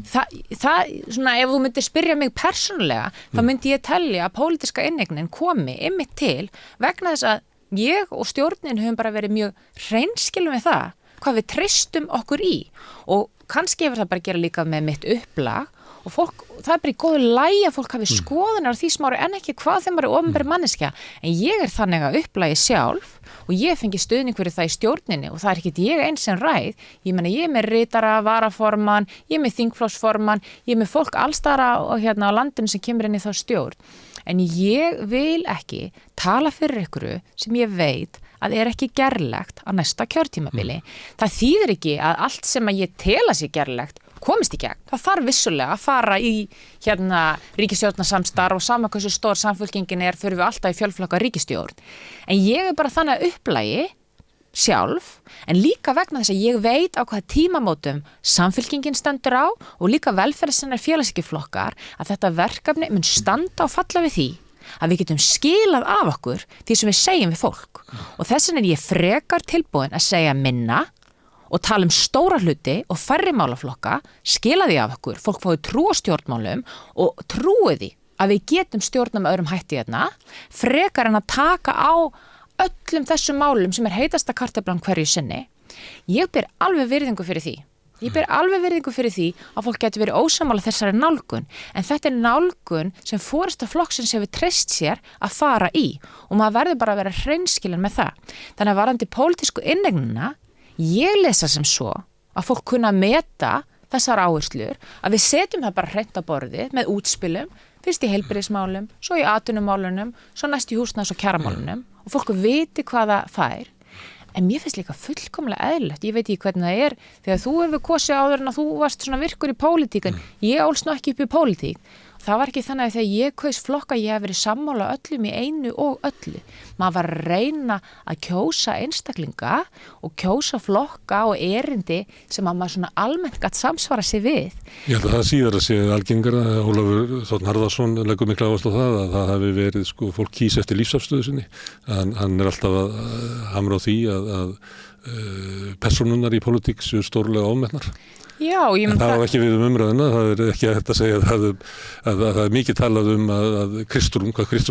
Svona, ef þú myndir spyrja mig persónulega, þá myndi ég telja að pólitíska inneignin komi einmitt til vegna þess að ég og stjórnin höfum bara verið mjög hreinskilin við það hvað við treystum okkur í og kannski hefur það bara að gera líka með mitt upplag og fólk, það bara í góðu lagi að fólk hafi skoðunar á því smári en ekki hvað þeim bara opinber manneskja, en ég þannig að upplagi sjálf og ég fengi stuðning fyrir það í stjórninni og það ekkert ég eins sem ræð, ég meina ég með ritara, varaformann, ég með þingflokksformann, ég með fólk allstara á landinu sem kemur inn í þá stjórn, en ég vil ekki tala fyrir ykkur sem ég veit að ekki gerlegt á næsta kjörtímabili. Það þýðir ekki að allt sem að ég tela sér gerlegt komist í gegn. Það þarf vissulega að fara í ríkisstjórnarsamstarf og sama hversu stór samfylkingin fyrir við alltaf í fjölflokka ríkisstjórn. En ég bara þannig að upplagi sjálf, en líka vegna þess að ég veit á hvaða tímamótum samfylkingin stendur á og líka velferðarsinnar félagshyggjuflokkar að þetta verkefni mun standa og falla við því að við getum skilað af okkur því sem við segjum við fólk og þess vegna ég frekar tilbúin að segja minna og tala stóra hluti og færri málaflokka, skila því af okkur, fólk fái trú á stjórnmálum og trúi því að við getum stjórna með öðrum hætti frekar en að taka á öllum þessum málum sem heitasta kartaflan hverju sinni. Ég ber alveg virðingu fyrir því. Ég ber alveg virðingu fyrir því að fólk getur verið ósammála þessari nálgun, en þetta nálgun sem forystaflokksins hefur treyst sér að fara í og maður verður bara að vera hreinskilinn með það. Þannig að varðandi pólitísku innegnina, ég lesa sem svo að fólk kunna meta þessar áherslur, að við setjum það bara hreint á borðið með útspilum, fyrst í heilbrigðismálum, svo í atvinnumálunum, svo næst í húsnæðis- og kjaramálunum og fólk viti hvað það fær. En mér finnst líka fullkomlega eðlilegt, ég veit ekki hvernig það þegar þú hefur kosið áður en að þú varst svona virkur í pólitíkin, ég ólst nú ekki upp í pólitík. Það var ekki þannig að þegar ég kaus flokka ég hef verið sammála öllum í einu og öllu. Maður var að reyna að kjósa einstaklinga og kjósa flokka og erindi sem að maður svona almennt gat samsvara sig við. Ég held að það síðar að sé algengara, Ólafur Þ. Harðarson leggur mikla áherslu á það að það hafi verið fólk kýs eftir lífsafstöðu sinni. Hann alltaf að hamra á því að persónunnar í pólitík séu stórlega ofmetnar. Já, en það ekki við umræðina, það ekki hægt að segja að það mikið talað að hvað Kristrún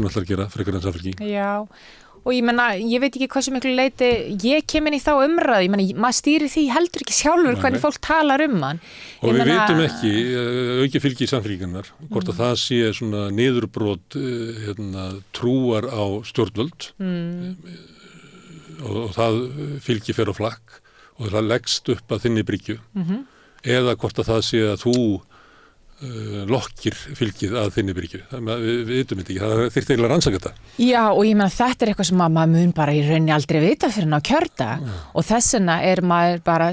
ætlar að gera frekar en samfylking. Já, og ég meina, ég veit ekki hversu miklu leyti ég kem inn í þá umræðu, ég meina, maður stýrir því heldur ekki sjálfur hvernig fólk talar hann. Og við vitum ekki, auki fylgi í samfylkingarnar, hvort að það sé svona niðurbrot trúar á stjórnvöld og það fylgi fer á flakk og það leggst upp að þinni bryggju. Eða hvort að það sé að þú lokkir fylgið að þinni bryggju. Við vitum þetta ekki, það þyrfti eiginlega að rannsaka þetta. Já, og ég meina þetta eitthvað sem maður mun bara í rauninni aldrei vita fyrir hann á kjörda og þess vegna maður bara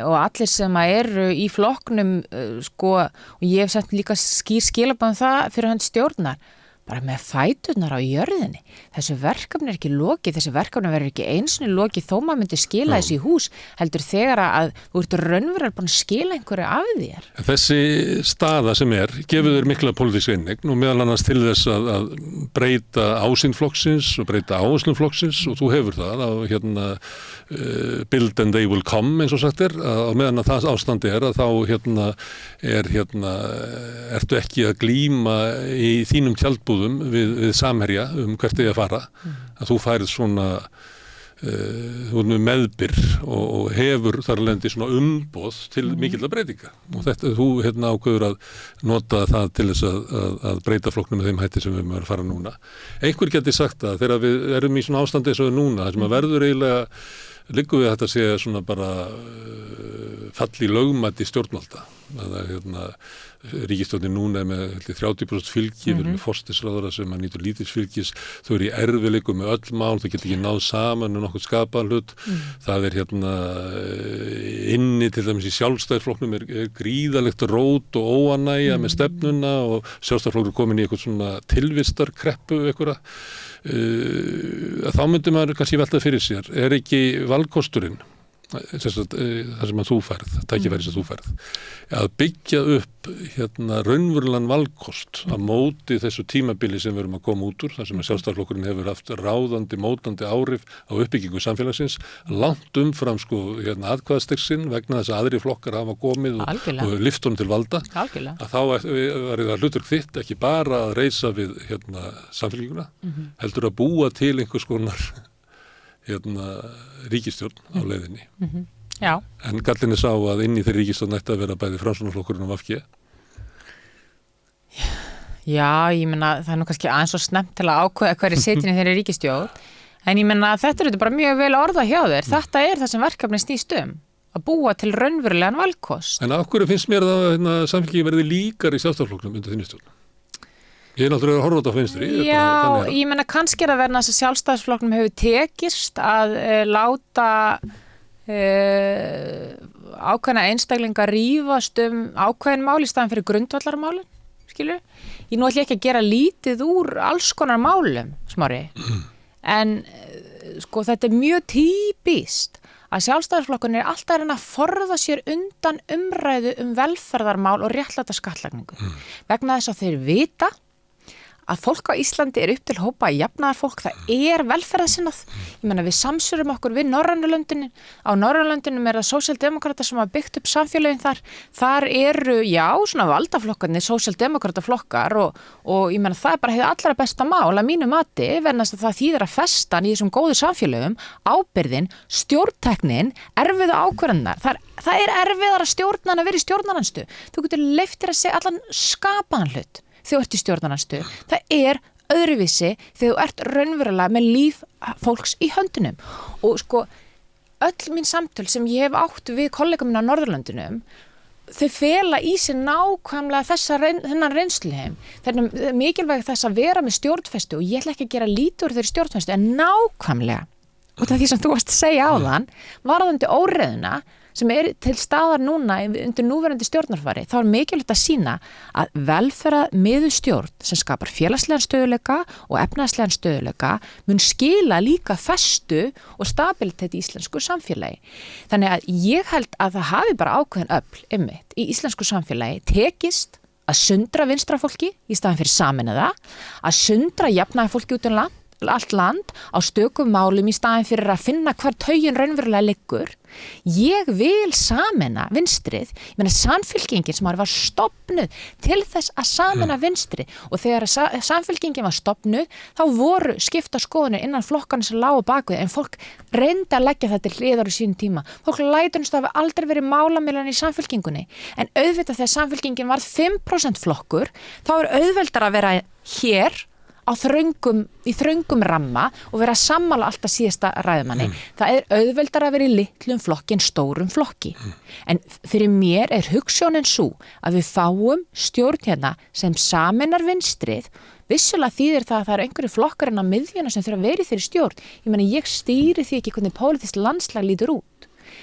og allir sem eru í flokknum og ég hef sett líka skilabáð það fyrir hann stjórnar bara með fæturnar á jörðinni. Þessu verkefni ekki lokið, þessu verkefni verður ekki einsni lokið þó maður myndi skila þessu í hús, heldur þegar að þú ert raunverulega búin að skila einhverju af þér. Þessi staða sem gefur þér mikla pólitíska inneign og meðal annars til þess að breyta ásýnd flokksins og breyta áherslum flokksins og þú hefur það að build and they will come eins og sagt að meðan að það ástandi að þá ertu ekki að glíma í þínum tjaldbúðum við samherja hvert að fara, að þú færið svona þú með meðbyr og hefur þar lendi svona umboð til mikilla breytinga og þetta, þú ákveður að nota það til þess að breyta flokknum með þeim hætti sem við erum að fara núna. Einhver geti sagt að þegar við erum í svona ástandi eins og núna, þar sem að verður eiginlega liggum við að þetta sé svona bara fall í lögmæti stjórnvalda að ríkisstjórnin núna með 30% fylgi, við erum með forsætisráðherra sem að nýtur lítils fylgis, þau eru í erfiðleikum með öll mál, þau geta ekki náð saman og nokkuð skapaðan hlut, það inni til dæmis í Sjálfstæðisflokknum gríðalegt rót og óánægja með stefnuna og Sjálfstæðisflokkur komin í eitthvað svona tilvistarkreppu einhverja. Þá myndi maður kannski velta fyrir sér, ekki valkosturinn það sem að þú færð, tækifæri sem þú færð, að byggja upp raunverulegan valkost að móti þessu tímabili sem við erum að koma út úr, þar sem að Sjálfstæðisflokkurinn hefur haft ráðandi, mótandi áhrif á uppbyggingu samfélagsins, langt umfram atkvæðastegsinn vegna þess að aðri flokkar hafa komið og lyft honum til valda. Algjörlega. Að þá var það hlutverk þitt ekki bara að reisa við samfélaginguna, heldur að búa til einhvers konar ríkisstjórn á leiðinni. Já. En gallin sá að inn í þeirri ríkisstjórn ætti að vera bæði Framsóknarflokkurinn og VG. Já, ég meina það nú kannski aðeins svo snemmt til að ákveða hverju sitin í þeirri ríkisstjórn, en ég meina þetta er bara mjög vel orða hjá þér. Þetta er það sem verkefni snýst að búa til raunverulegan valkost. En af hverju finnst mér það að Samfylkingin verði líkar í Sjálfstæðisflokknum undir þinni stjórn? Ég er náttúrulega að horfa út á vinstri. Já, ég meina kannski að verða þess að Sjálfstæðisflokknum hefur tekist að láta ákveðna einstaklinga rífast ákveðin mál í staðan fyrir grundvallarmálin, skilur? Ég nú ætla ekki að gera lítið úr alls konar málum, Smári, en sko þetta er mjög típist að Sjálfstæðisflokkurinn er alltaf að reyna að forða sér undan umræðu velferðarmál og réttlæta skattlagningu. Vegna þess að þeir vita að fólk á Íslandi er upp til hópa jafnaðarfólk, það er velferðarsinnað. Ég meina við samsvörum okkur við Norrænulöndinin. Á Norrænulöndinum er það sósíaldemókratar sem hafa byggt upp samfélögin þar. Þar eru, já, svona valdaflokkarnir, sósíaldemókrataflokkar og ég meina það er bara hið allra besta mál að mínu mati, vegna það þýðir að festan í þessum góðu samfélögum, ábyrðin, stjórntæknin, erfiðu ákvörðunar. Það er erfiðar að stjórna en að vera í stjórnarandstöðu. Þú getur leyft þér að segja allan skapaðan hlut þegar þú ert í stjórnarandstöðu. Það er öðruvísi þegar þú ert raunverulega með líf fólks í höndunum. Og sko, öll mín samtöl sem ég hef átt við kollega mín á Norðurlöndunum, þau fela í sig nákvæmlega þennan reynsluheim. Það er mikilvægt þess að vera með stjórnfestu og ég ætla ekki að gera lítið úr þeirri stjórnfestu, en nákvæmlega, út af því sem þú varst að segja áðan, varðandi óreiðuna, sem er til staðar núna undir núverandi stjórnarfari, þá er mikilvægt að sýna að velferðarmiðuð stjórn sem skapar félagslegan stöðuleika og efnahagslegan stöðuleika mun skila líka festu og stabilitet í íslensku samfélagi. Þannig að ég held að það hafi bara ákveðin öfl einmitt í íslensku samfélagi tekist að sundra vinstra fólki í staðan fyrir sameinaða, að sundra jafnaða fólki út um allt land á stökum málum í staðin fyrir að finna hvar taugin raunverulega liggur. Ég vil sameina vinstrið. Ég meina Samfylkingin sem var stofnuð til þess að sameina vinstri, og þegar Samfylkingin var stofnuð þá voru skipta skoðunir innan flokkarnir sem lágu bakvið, en fólk reyndi að leggja þetta til hliðar í sínum tíma. Fólk lætur að hafa aldrei verið málamiðlan í Samfylkingunni, en auðvitað þegar Samfylkingin varð 5% flokkur, þá er auðveldar að vera hér í þröngum ramma og vera sammála alltaf síðasta ræðumanni. Það er auðveldar að vera í litlum flokki en stórum flokki. En fyrir mér er hugsjónin svo að við fáum stjórn hérna sem sameinar vinstrið. Vissulega þýðir það að það eru einhverju flokkar en á miðjuna sem þurfa að vera í þeirri stjórn. Ég meina, ég stýri því ekki hvernig pólitískt landslag lítur út.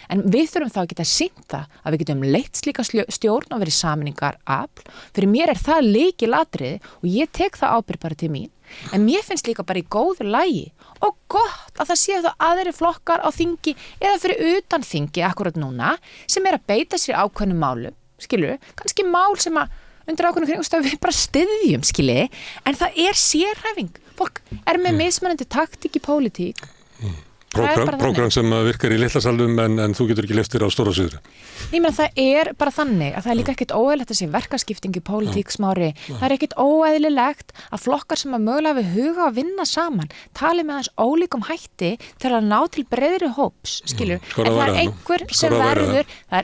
En við þurfum þá að geta sýnt það að við getum leitt slíka stjórn og verið sameiningar afl. Fyrir mér er það lykilatriði og ég tek það ábyrgð bara til mín. En mér finnst líka bara í góðu lagi og gott að það séu það aðri flokkar á þingi eða fyrir utan þingi akkurat núna sem er að beita sér í ákveðnum málum, skilur, kannski mál sem að undir ákveðnum kringumstæðum við bara styðjum, skilji, en það er sérhæfing. Fólk er með mismunandi taktík í pólitík. Prógram sem virkar í litla salnum en þú getur ekki leyft þér á stóra sviðri. Ég meina það er bara þannig að það er líka ekkert óeðlilegt að sé verkaskipting í pólitík, Smári. Það er ekkert óeðlilegt að flokkar sem að mögulega við huga að vinna saman tali með hans ólíkum hætti til að ná til breiðri hóps, skilur. En það er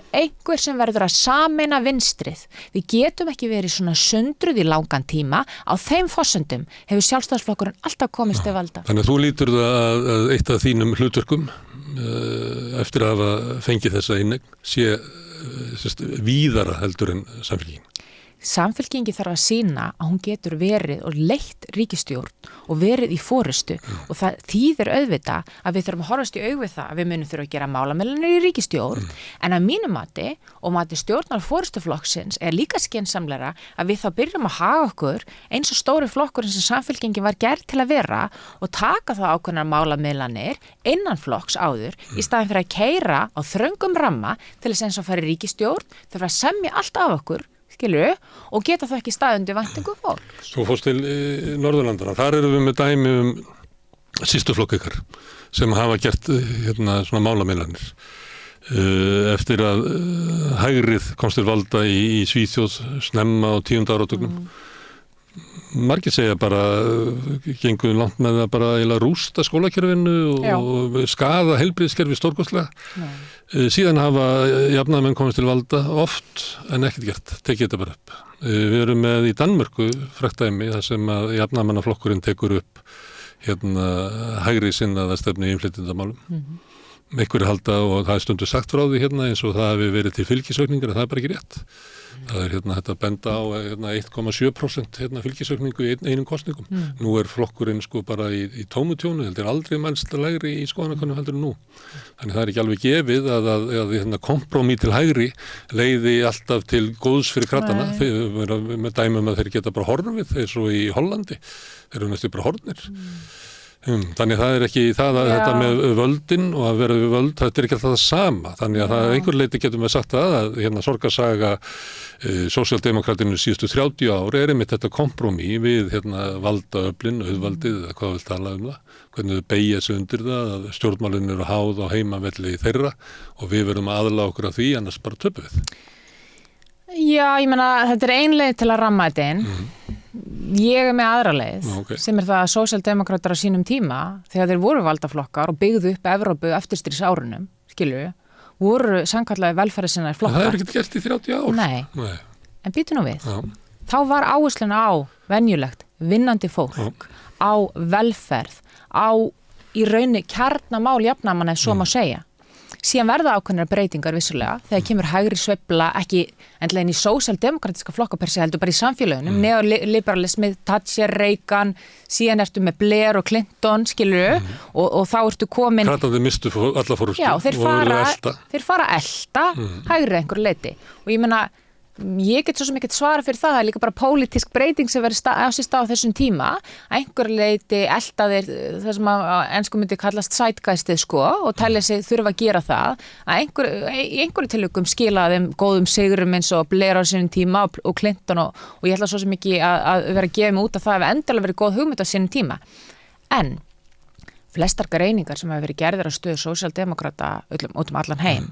einhver sem verður að sameina vinstrið. Við getum ekki verið svona sundruð í langan tíma. Á þeim forsendum hefur Sjálfstæðisflokkurinn alltaf komist til valda. Þannig að þú lítur það að eitt af þínum hlutverkum eftir að hafa fengið þessa inneign sé víðara heldur en Samfylkingin. Samfylkingi þarf að sýna að hún getur verið og leitt ríkisstjórn og verið í forystu og það þýðir auðvitað að við þurfum að horfast í augu við það að við munum þurfa að gera málamiðlanir í ríkisstjórn en að mínu mati og mati stjórnar forystuflokksins er líka skynsamlegra að við þá byrjum að haga okkur eins og stóri flokkurinn sem Samfylkingi var gerð til að vera og taka það ákveðnar málamiðlanir innan flokks áður í staðin fyrir að keyra á þröngum ramma til þess eins og fara í ríkisstjórn þurfa að semja allt af okkur skilur, og geta það ekki staðundi væntingu fólk. Svo fórst til Norðurlandana. Þar eru við með dæmi sístuflokk ykkar sem hafa gert svona málamiðlanir. Eftir að hægrið komst til valda í Svíþjóð snemma á 10. áratugnum. Margir segja bara, gengur langt með það bara eiginlega rústa skólakerfinu og skaða heilbrigðiskerfi stórkostlega. Síðan hafa jafnaðarmenn komist til valda oft en ekkert gert, tekið þetta bara upp. Við erum með í Danmörku fræktdæmi þar sem að jafnaðarmannaflokkurinn tekur upp hægri sinnaða stefnu í innflytjendamálum. Einhverjir halda og það er stundu sagt frá því eins og það hefur verið til fylgisaukningar en það er bara ekki rétt. Það er þetta að benda á 1,7% fylgisaukningu í einum kosningum. Nú er flokkurinn sko bara í tómutjónu, þetta er aldrei mælst lægri í skoðanakönnum heldur en nú. Þannig það er ekki alveg gefið að kompromi til hægri leiði alltaf til góðs fyrir krattana. Með dæmum að þeir geta bara horfið eins og í Hollandi. Þeir eru næstu bara horfnir. Þannig það er ekki þetta með völdin og að vera við völd, þetta er ekki alltaf það sama. Þannig að það einhver leiti getum við sagt að sorgarsaga sósíaldemokratinu síðustu 30 ár er einmitt þetta kompromi við valdaöflin, auðvaldið, eða hvað vil tala um það, hvernig þau beygja sig undir það, að stjórnmálin eru háð á heimavelli þeirra og við verum aðlaga okkur af því, annars bara töpum við. Já, ég meina, þetta er ein leið til að ramma þetta inn. Ég er með aðra leið, sem er það að sósíaldemókratar á sínum tíma, þegar þeir voru valdaflokkar og byggðu upp Evrópu eftirstríðsárunum, skilju, voru sannkallaði velferðarsinnaðir flokkar. Það hefur ekkert gert í 30 ár. Nei. En býtu nú við. Þá var áherslun á venjulegt, vinnandi fólk, á velferð, á í raunni kjarnamál jafnamanna, ef svo má segja. Síðan verða ákveðnar breytingar vissulega þegar kemur hægri sveifla ekki endilega inn í sósíaldemókratiska flokka per se heldur bara í samfélögunum, neoliberalismi, Thatcher, Reagan, síðan ertu með Blair og Clinton, skilur og þá ertu komin... Kratandi mistu alla fórustu. Já, þeir fara að elta hægri einhverju leiti og ég meina ég get svo sem ekki svara fyrir það er líka bara pólitísk breyting sem verður á sér stað á þessum tíma einhverju leiti elta þeir það sem að ensku myndi kallast zeitgeistið sko og telja sig þurfa að gera það að í einhverju tilvikum skila þeim góðum sigurum eins og Blair á sínum tíma og Clinton og ég ætla svo sem ekki að vera að gefa mig út að það hefur endilega verið góð hugmynd á sínum tíma en flestar greiningar sem hafa verið gerðir á stöðu sósíaldemókrata út allan heim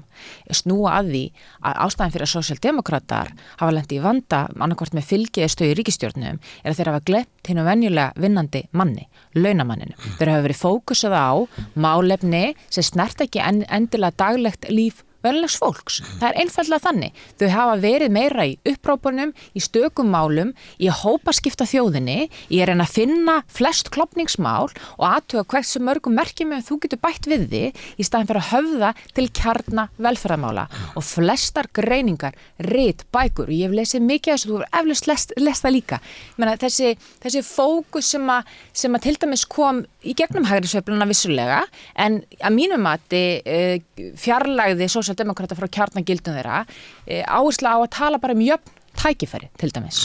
snúa að því að ástæðan fyrir að sósíaldemókratar hafa lent í vanda annarkvort með fylgi eða stöðu í ríkisstjórnum að þeir hafa gleymt hinu venjulega vinnandi manni, launamanninu. Þeir hafa verið fókusað á málefni sem snert ekki endilega daglegt líf venjulegs fólks. Það er einfaldlega þannig. Þau hafa verið meira í upprópunum, í stökum málum, í að hópaskipta þjóðinni, í að reyna að finna flest klofningsmál og athuga hversu mörgum merkjum þú getur bætt við þig í staðinn fyrir að höfða til kjarna velferðarmála og flestar greiningar, rit, bækur og ég hef lesið mikið af þessu, þú hefur eflaust lest það líka. Ég meina, þessi fókus sem að til dæmis kom í gegnum hægri sveifluna vissulega en að mínum mati fjarlægði sósíaldemókrata frá kjarnagildum þeirra áhersla á að tala bara um jöfn tækifæri til dæmis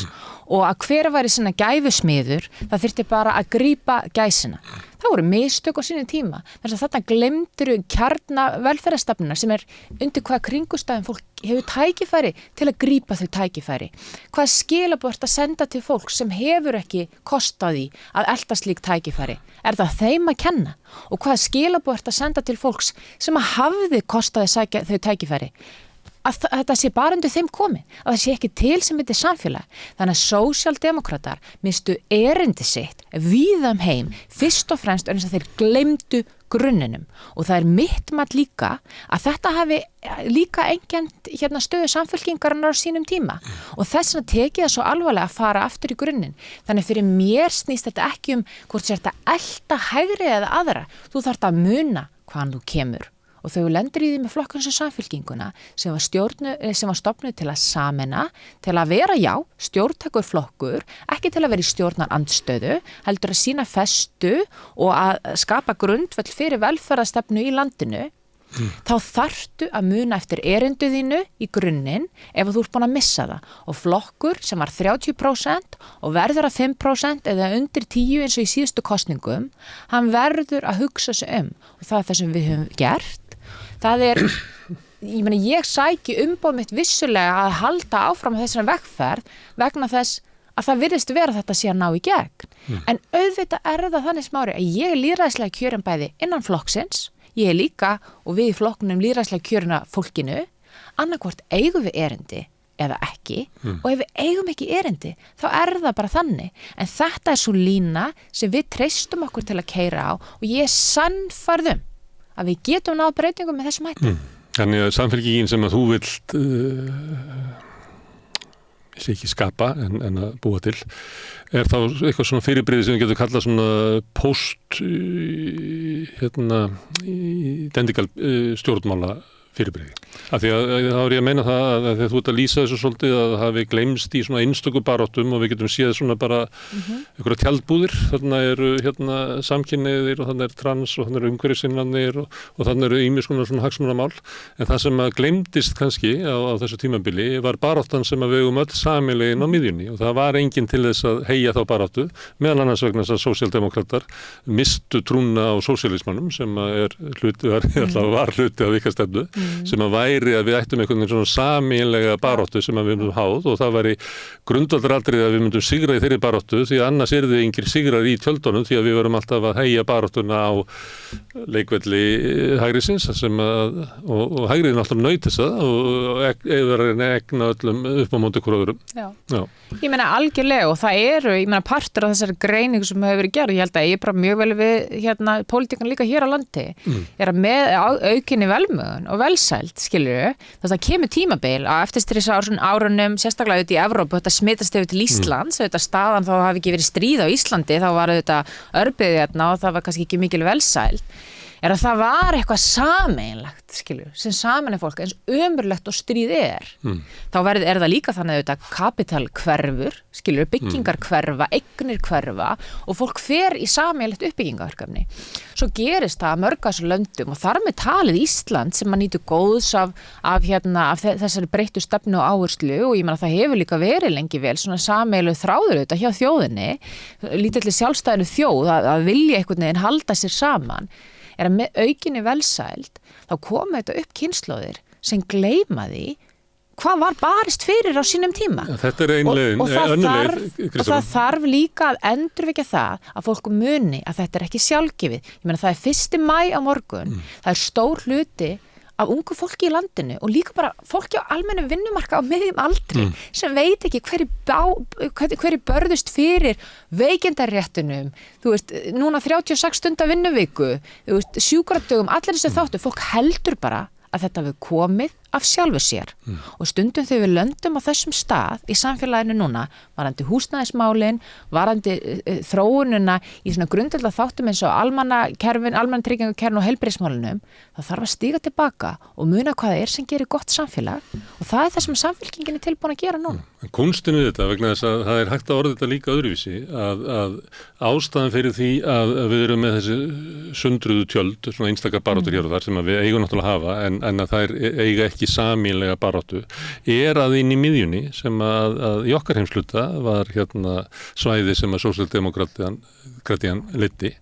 og að hver væri svona gæfusmiður það þyrfti bara að grípa gæsina. Það voru mistök á sínum tíma þess að þetta glemdur kjarna velferðarstefnuna sem er undir hvaða kringustæðum fólk hefur tækifæri til að grípa þau tækifæri. Hvað skilaboð ertu að senda til fólk sem hefur ekki kost á því að elta slík tækifæri? Er það þeim að kenna? Og hvað skilaboð ertu að senda til fólks sem að hafði kost á því þau tækifæri? Að þetta sé bara undir þeim komin, að það sé ekki til sem þetta er samfélag. Þannig að sósíaldemókratar mistu erindi sitt víða heim, fyrst og fremst eins og þeir gleymdu grunninum og það er mitt mat líka að þetta hafi líka einkennt stöðu samfélkingarinnar á sínum tíma og þess vegna tekið það svo alvarlega að fara aftur í grunninn. Þannig fyrir mér snýst þetta ekki hvort sé þetta elta hægri eða aðra, þú þarft að muna hvaðan þú kemur. Og þau lendir í því með flokkun sem samfélkinguna sem var stofnuð til að sameina, til að vera stjórntækur flokkur, ekki til að vera í stjórnarandstöðu, heldur að sína festu og að skapa grundvöll fyrir velferðarstefnu í landinu. Þá þarftu að muna eftir erinduðinu í grunninn ef þú ert búin að missa það og flokkur sem var 30% og verður að 5% eða undir 10 eins og í síðustu kosningum, hann verður að hugsa sig og það er það sem við höfum gert. Það er, ég sæki umboð mitt vissulega að halda áfram þessari vegferð vegna þess að það virðist vera þetta sé að ná í gegn. En auðvitað er það þannig Smári að ég er lýðræðislega kjörin bæði innan flokksins, ég er líka og við í flokknum lýðræðislega kjörina fólkinu, annarkvort eigum við erindi eða ekki og ef við eigum ekki erindi þá það bara þannig, en þetta svo lína sem við treystum okkur til að keyra á og ég sannfærð að við getum náð breytingum með þessum hætti. Þannig að samfélkingin sem að þú vilt ég sé ekki skapa en að búa til þá eitthvað svona fyrirbrigði sem við getum kallað svona identical stjórnmála fyrirbrigði. Af því að þá ég að meina það að þegar þú ert að lýsa þessu svolítið að það hafi gleymst í svona einstöku baráttum og við getum séð svona bara einhverja tjaldbúðir, þarna eru samkynhneigðir og þarna trans og þarna eru umhverfissinnarnir og þarna eru ýmis svona hagsmunamál, en það sem að gleymdist kannski á þessu tímabili var baráttan sem að við eigum öll sameiginlega inn á miðjunni og það var enginn til þess að heyja þá baráttu, meðal annars vegna þess að sósíaldemókratar mistu trúna á sósíalismanum sem var hluti af ykkar stefnu, sem að væri að við ættum einhvern veginn svona sameiginlega baráttu sem að við myndum háð og það væri grundvallaratriði að við myndum sigra í þeirri baráttu því að annars þið engir sigrar í tjöldunum því að við verum alltaf að heyja baráttuna á leikvelli hægrisins sem að, og hægriðin alltaf naut þess og egna öllum upp á móti hvort öðrum. Já. Ég meina algjörlega og það ég meina partur af þessari greiningu sem hefur verið gerð, ég held að ég bara mjög vel við pólitíkan líka hér á landi að með aukinni velmegun og velsæld, skilurðu, þess að kemur tímabil að eftirstríðsárunum, sérstaklega út í Evrópu, þetta smitast yfir til Íslands, þetta staðan þá hafi ekki verið stríð á Íslandi, þá var þetta örbið og það var kannski ekki mikil velsæld, að það var eitthvað sameiginlegt, skilur, sem sameinar fólk eins ömurlegt og stríð þá það líka þannig að kapital hverfur, skilur, byggingar hverfa, eignir hverfa og fólk fer í sameiginlegt uppbyggingaverkefni. Svo gerist það að mörg af þessum löndum og þar með talið Ísland sem að nýtur góðs af þessari breyttu stefnu og áherslu og ég meina það hefur líka verið lengi vel svona sameiginlegu þráður hjá þjóðinni, lítilli sjálfstæðinu þjóð að vilja einhvern veginn halda sér saman. Að með aukinni velsæld þá koma þetta upp kynslóðir sem gleyma því hvað var barist fyrir á sínum tíma. Ja, þetta ein leiðin, og það þarf líka að endurvekja það að fólk muni að þetta ekki sjálfgefið. Ég meina það 1. maí á morgun, það stór hluti af ungu fólki í landinu og líka bara fólki á almennum vinnumarka á miðjum aldri sem veit ekki hverju börðust fyrir veikindaréttinum, þú veist, núna 36 stunda vinnuviku, þú veist, sjúkradögum, allir þessi þáttu, fólk heldur bara að þetta við komið af sjálfu sér og stundum þegar við löndum á þessum stað í samfélaginu núna, varandi húsnæðismálin, varandi þróununa í svona grundvallar þáttum eins og almannatryggingakerfin og heilbrigðismálunum, þá þarf að stíga tilbaka og muna hvað það sem gerir gott samfélag og það það sem samfélkingin er tilbúin að gera núna. Kunstinu við þetta, vegna þess að það hægt að orða þetta líka öðruvísi, að ástæðan fyrir því að við erum með þessi sundruðu tjöld, svona einstaka baráttur hér og þar sem við eigum náttúrulega að hafa, en að þær eiga ekki sameiginlega baráttu, að inn í miðjunni sem að í okkar heimsluta var svæði sem að sósíaldemókratian leiddi,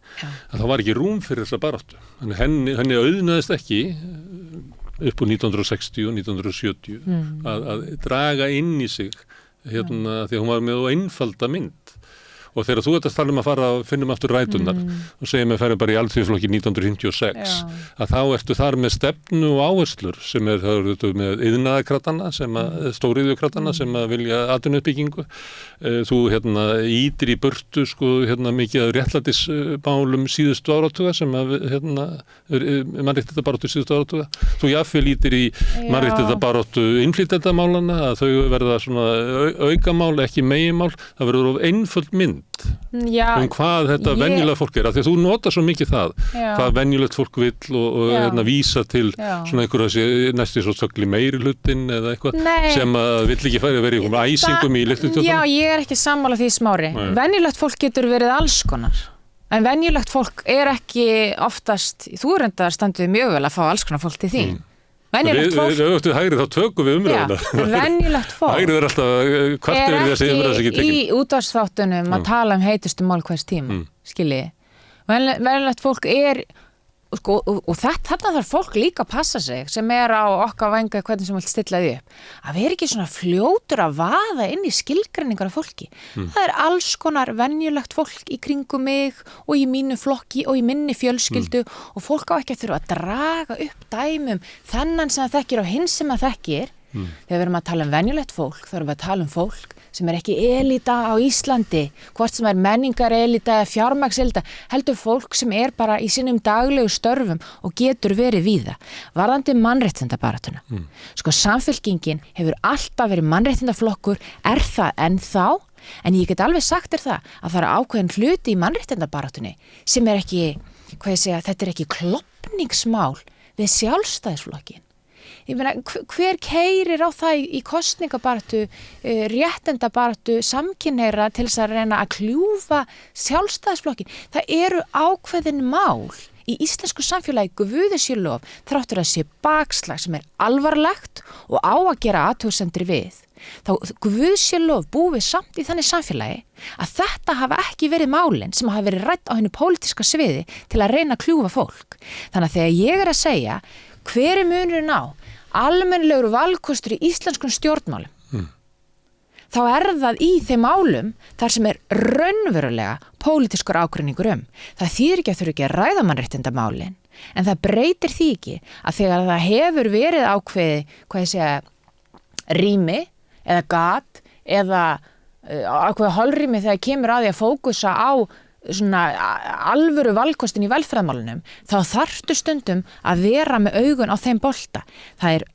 að það var ekki rúm fyrir þessa baráttu. Henni auðnaðist ekki upp úr 1960 og 1970 að draga inn í sig því að hún var með einfalda mynd. Og þegar þú ert að tala að fara að finnum aftur ræturnar og segjum að færum bara í alþjóðaflokki 1956, að þá ertu þar með stefnu og áherslur sem það eru með iðnaðarkratana, stóriðjukratana sem að vilja atvinnuuppbyggingu. Þú ítir í burtu mikið af réttlætismálum síðustu áratuga sem að mannréttindabaráttu síðustu áratuga. Þú jafnvel ítir í mannréttindabaráttu innflytjendamálana, að þau verða svona aukamál, ekki meginmál, það verður of einföld mynd hvað þetta venjulegt fólk af því að þú notar svo mikið það hvað venjulegt fólk vill og vísa til svona einhverja næstu svo þögli meiri hlutin eða eitthvað sem að vill ekki færi að vera í einhverjum æsingum í litlutjóttunum. Já, ég er ekki sammála því Smári. Venjulegt fólk getur verið alls konar en venjulegt fólk er ekki oftast, þú reyndar standuði mjög vel að fá alls konar fólk til því. Venjulegt fólk við hægrið þá tökum við umræðuna. Venjulegt fólk hægrið alltaf kvartir við þessi umræða sem ekki tekin. Er ekki í útvarpsþáttunum að tala heitustu mál hvers tíma, skiljiði. Venjulegt fólk og þetta þarf fólk líka að passa sig sem á okkar vænga hvernig sem vill stilla því upp. Að vera ekki svona fljótur að vaða inn í skilgreiningar af fólki. Það alls konar venjulegt fólk í kringum mig og í mínu flokki og í minni fjölskyldu og fólk á ekki að þurfa að draga upp dæmum þennan sem það þekkir og hinn sem það þekkir Þegar við erum að tala venjulegt fólk, þá erum við að tala fólk sem ekki elita á Íslandi, hvort sem menningar elita eða fjármagns elita, heldur fólk sem bara í sínum daglegu störfum og getur verið víða. Varðandi mannréttindabaráttuna. Sko, Samfylkingin hefur alltaf verið mannréttindaflokkur, það ennþá, en ég get alveg sagt það að það ákveðin hluti í mannréttindabaráttunni sem ekki, þetta ekki klopningsmál við Sjálfstæðisflokkin. Ég meina, hver keyrir á það í kosningabaráttu, réttindabaráttu, samkynhneigðra til þess að reyna að kljúfa Sjálfstæðisflokkin? Það eru ákveðin mál í íslensku samfélagi, guði sé lof, þráttur að sé bakslag sem alvarlegt og á að gera athugasemdir við. Þá guði sé lof búið samt í þannig samfélagi að þetta hafa ekki verið málin sem hafa verið rædd á hennu pólitíska sviði til að reyna að kljúfa fólk. Þannig að þegar ég að segja hver munurinn á almennilegur valkostur í íslenskum stjórnmálum, þá það í þeim málum þar sem raunverulega pólitískur ágreiningur Það þýðir ekki að þurfa ekki að ræða mannréttindamálin, en það breytir því ekki að þegar það hefur verið ákveði, rými eða gat eða ákveði holrými þegar kemur að því að fókusa á svona alvöru valkostin í velferðarmálunum, þá þarftu stundum að vera með augun á þeim bolta. Það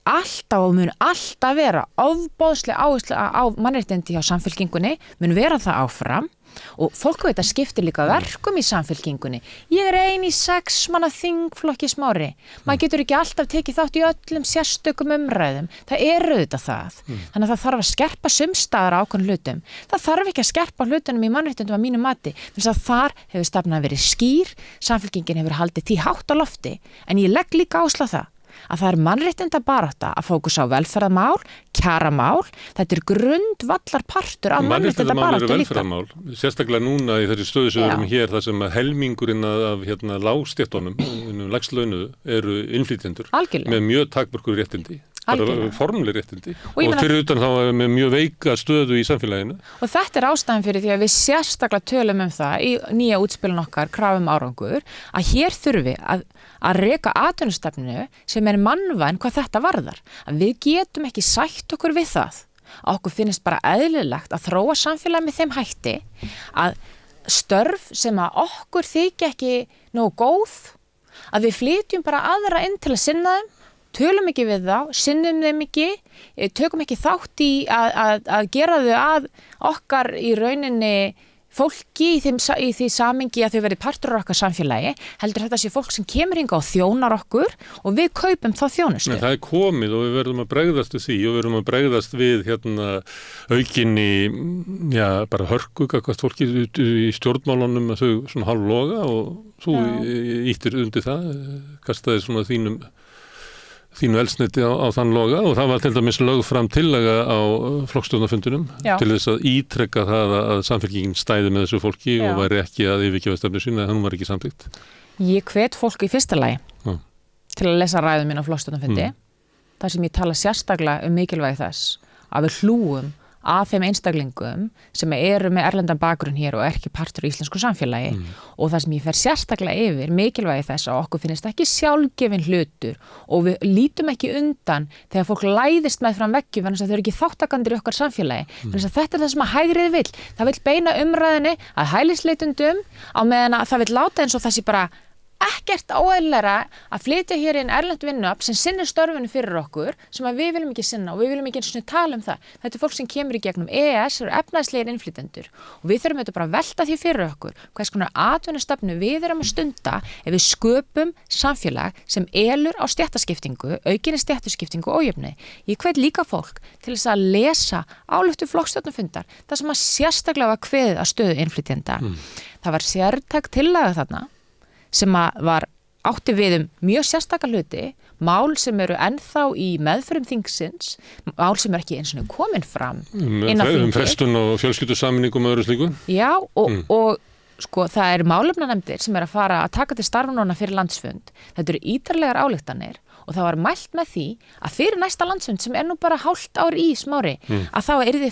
alltaf og mun alltaf vera ofboðsleg áhersla á mannréttindi hjá Samfylkingunni, mun vera það áfram og fólk veit að skiptir líka verkum í Samfylkingunni. Ég ein í 6 manna þingflokki Smári. Maður getur ekki alltaf tekið þátt í öllum sérstökum umræðum. Það auðvitað það. Þannig að það þarf að skerpa sumstaðar á ákveðnum hlutum. Það þarf ekki að skerpa hlutunum í mannréttindum að mínu mati. Þess að þar hefur stefnan verið skýr, Samfylkingin hefur haldið því hátt á lofti, en ég legg líka áherslu á það að það mannréttindabarátta að fókusa á velferðarmál, kjaramál, þetta grundvallarpartur af mannréttindabaráttu líka. Velferðarmál, sérstaklega núna í þessi stöðu sem við erum hér, þar sem að helmingurinn af lágstéttunum, lægst launuðu, eru innflytjendur með mjög takmörkuð réttindi. Formleg réttindi og fyrir utan þá með mjög veika stöðu í samfélaginu. Og þetta ástæðan fyrir því að við sérstaklega tölum það í nýja útspilun okkar, krafum árangur, að hér þurfi að reka atvinnustefnu sem mannvæn hvað þetta varðar. Að við getum ekki sætt okkur við það. Að okkur finnst bara eðlilegt að þróa samfélagi með þeim hætti að störf sem að okkur þykja ekki nógu góð, að við flytjum bara aðra inn til að sinna þeim, tölum ekki við þá, sinnum þeim ekki, tökum ekki þátt í að gera þau að okkar í rauninni fólki í því samingi að þau verið partur af okkar samfélagi, heldur þetta sé fólk sem kemur hingað og þjónar okkur og við kaupum þá þjónustu. Það komið og við verðum að bregðast við því og við verðum að bregðast við aukinni, bara hörku gagnvart fólki í stjórnmálunum að þau svona hálfloga og þú ýttir undir það, kastaði svona þínu eldsneyti á þann loga og það var til dæmis lögð fram tillaga á flokksstjórnarfundinum til þess að ítrekka það að Samfylkingin stæði með þessu fólki og væri ekki að yfirgefa stefnu sína, hún var ekki samþykkt. Ég hvet fólk í fyrsta lagi til að lesa ræðu mín á flokksstjórnarfundi, þar sem ég tala sérstaklega mikilvægi þess að við hlúum að þeim einstaklingum sem eru með erlendan bakgrunn hér og ekki partur í íslensku samfélagi og það sem ég fer sérstaklega yfir mikilvægi þess að okkur finnst ekki sjálfgefin hlutur og við lítum ekki undan þegar fólk læðist með fram veggjum þannig að þau eru ekki þáttakandir í okkar samfélagi þannig að þetta það sem að hægrið vill það vill beina umræðinni að hælisleitundum á meðan að það vill láta eins og það sé bara ekkert óeðlilegra að flytja hér inn erlent vinnuafl sem sinnir störfinu fyrir okkur sem að við viljum ekki sinna og við viljum ekki einu sinni tala um það. Þetta fólk sem kemur í gegnum EES eru efnahagslegir innflytjendur og við þurfum þetta bara að velta því fyrir okkur hvers konar atvinnustefnu við erum að stunda ef við sköpum samfélag sem elur á stéttaskiptingu, aukinni stéttaskiptingu og ójöfnuði. Ég hvet líka fólk til þess að lesa ályktun flokksstjórnarfundar þar sem að sérstaklega var kveðið að stöðu innflytjenda. Það var sértæk tillaga þarna sem að átti við mjög sérstaka hluti, mál sem eru ennþá í meðferðum þingsins, mál sem ekki eins og komin fram inn á þingi. Frestun og fjölskyldusameiningum og öðru slíku? Já, og sko, það málefnanefndir sem að fara að taka til starfa núna fyrir landsfund. Þetta eru ítarlegar ályktanir og það var mælt með því að fyrir næsta landsfund sem nú bara hálft ár í Smári að þá yrði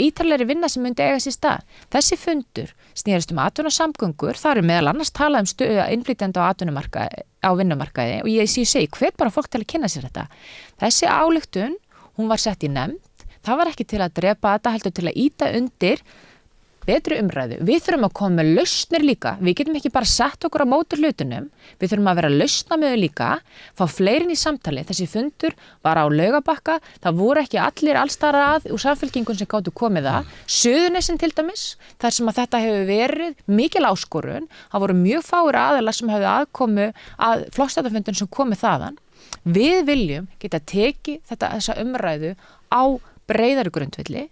ítarlegri vinna sem myndi eiga sér stað. Þessi fundur snerist atvinnusamgöngur, það meðal annars talað stöðu innflytjenda á vinnumarkaði og ég segi hvet bara fólk til að kynna sér þetta. Þessi ályktun hún var sett í nefnd, það var ekki til að drepa þetta, heldur til að ýta undir betri umræðu. Við þurfum að koma með lausnir líka, við getum ekki bara sett okkur á móti hlutunum, við þurfum að vera lausna með þau líka, fá fleirin í samtali. Þessi fundur var á Laugarbakka, það voru ekki allir allstara að úr samfélkingun sem gátu komið að, Suðurnesin til dæmis, þar sem að þetta hefur verið mikil áskorun, það voru mjög fáir aðilar sem hefðu aðkomu að flokksstjórnarfundum sem komið þaðan. Við viljum geta tekið þessa umræðu á breiðari grundvelli.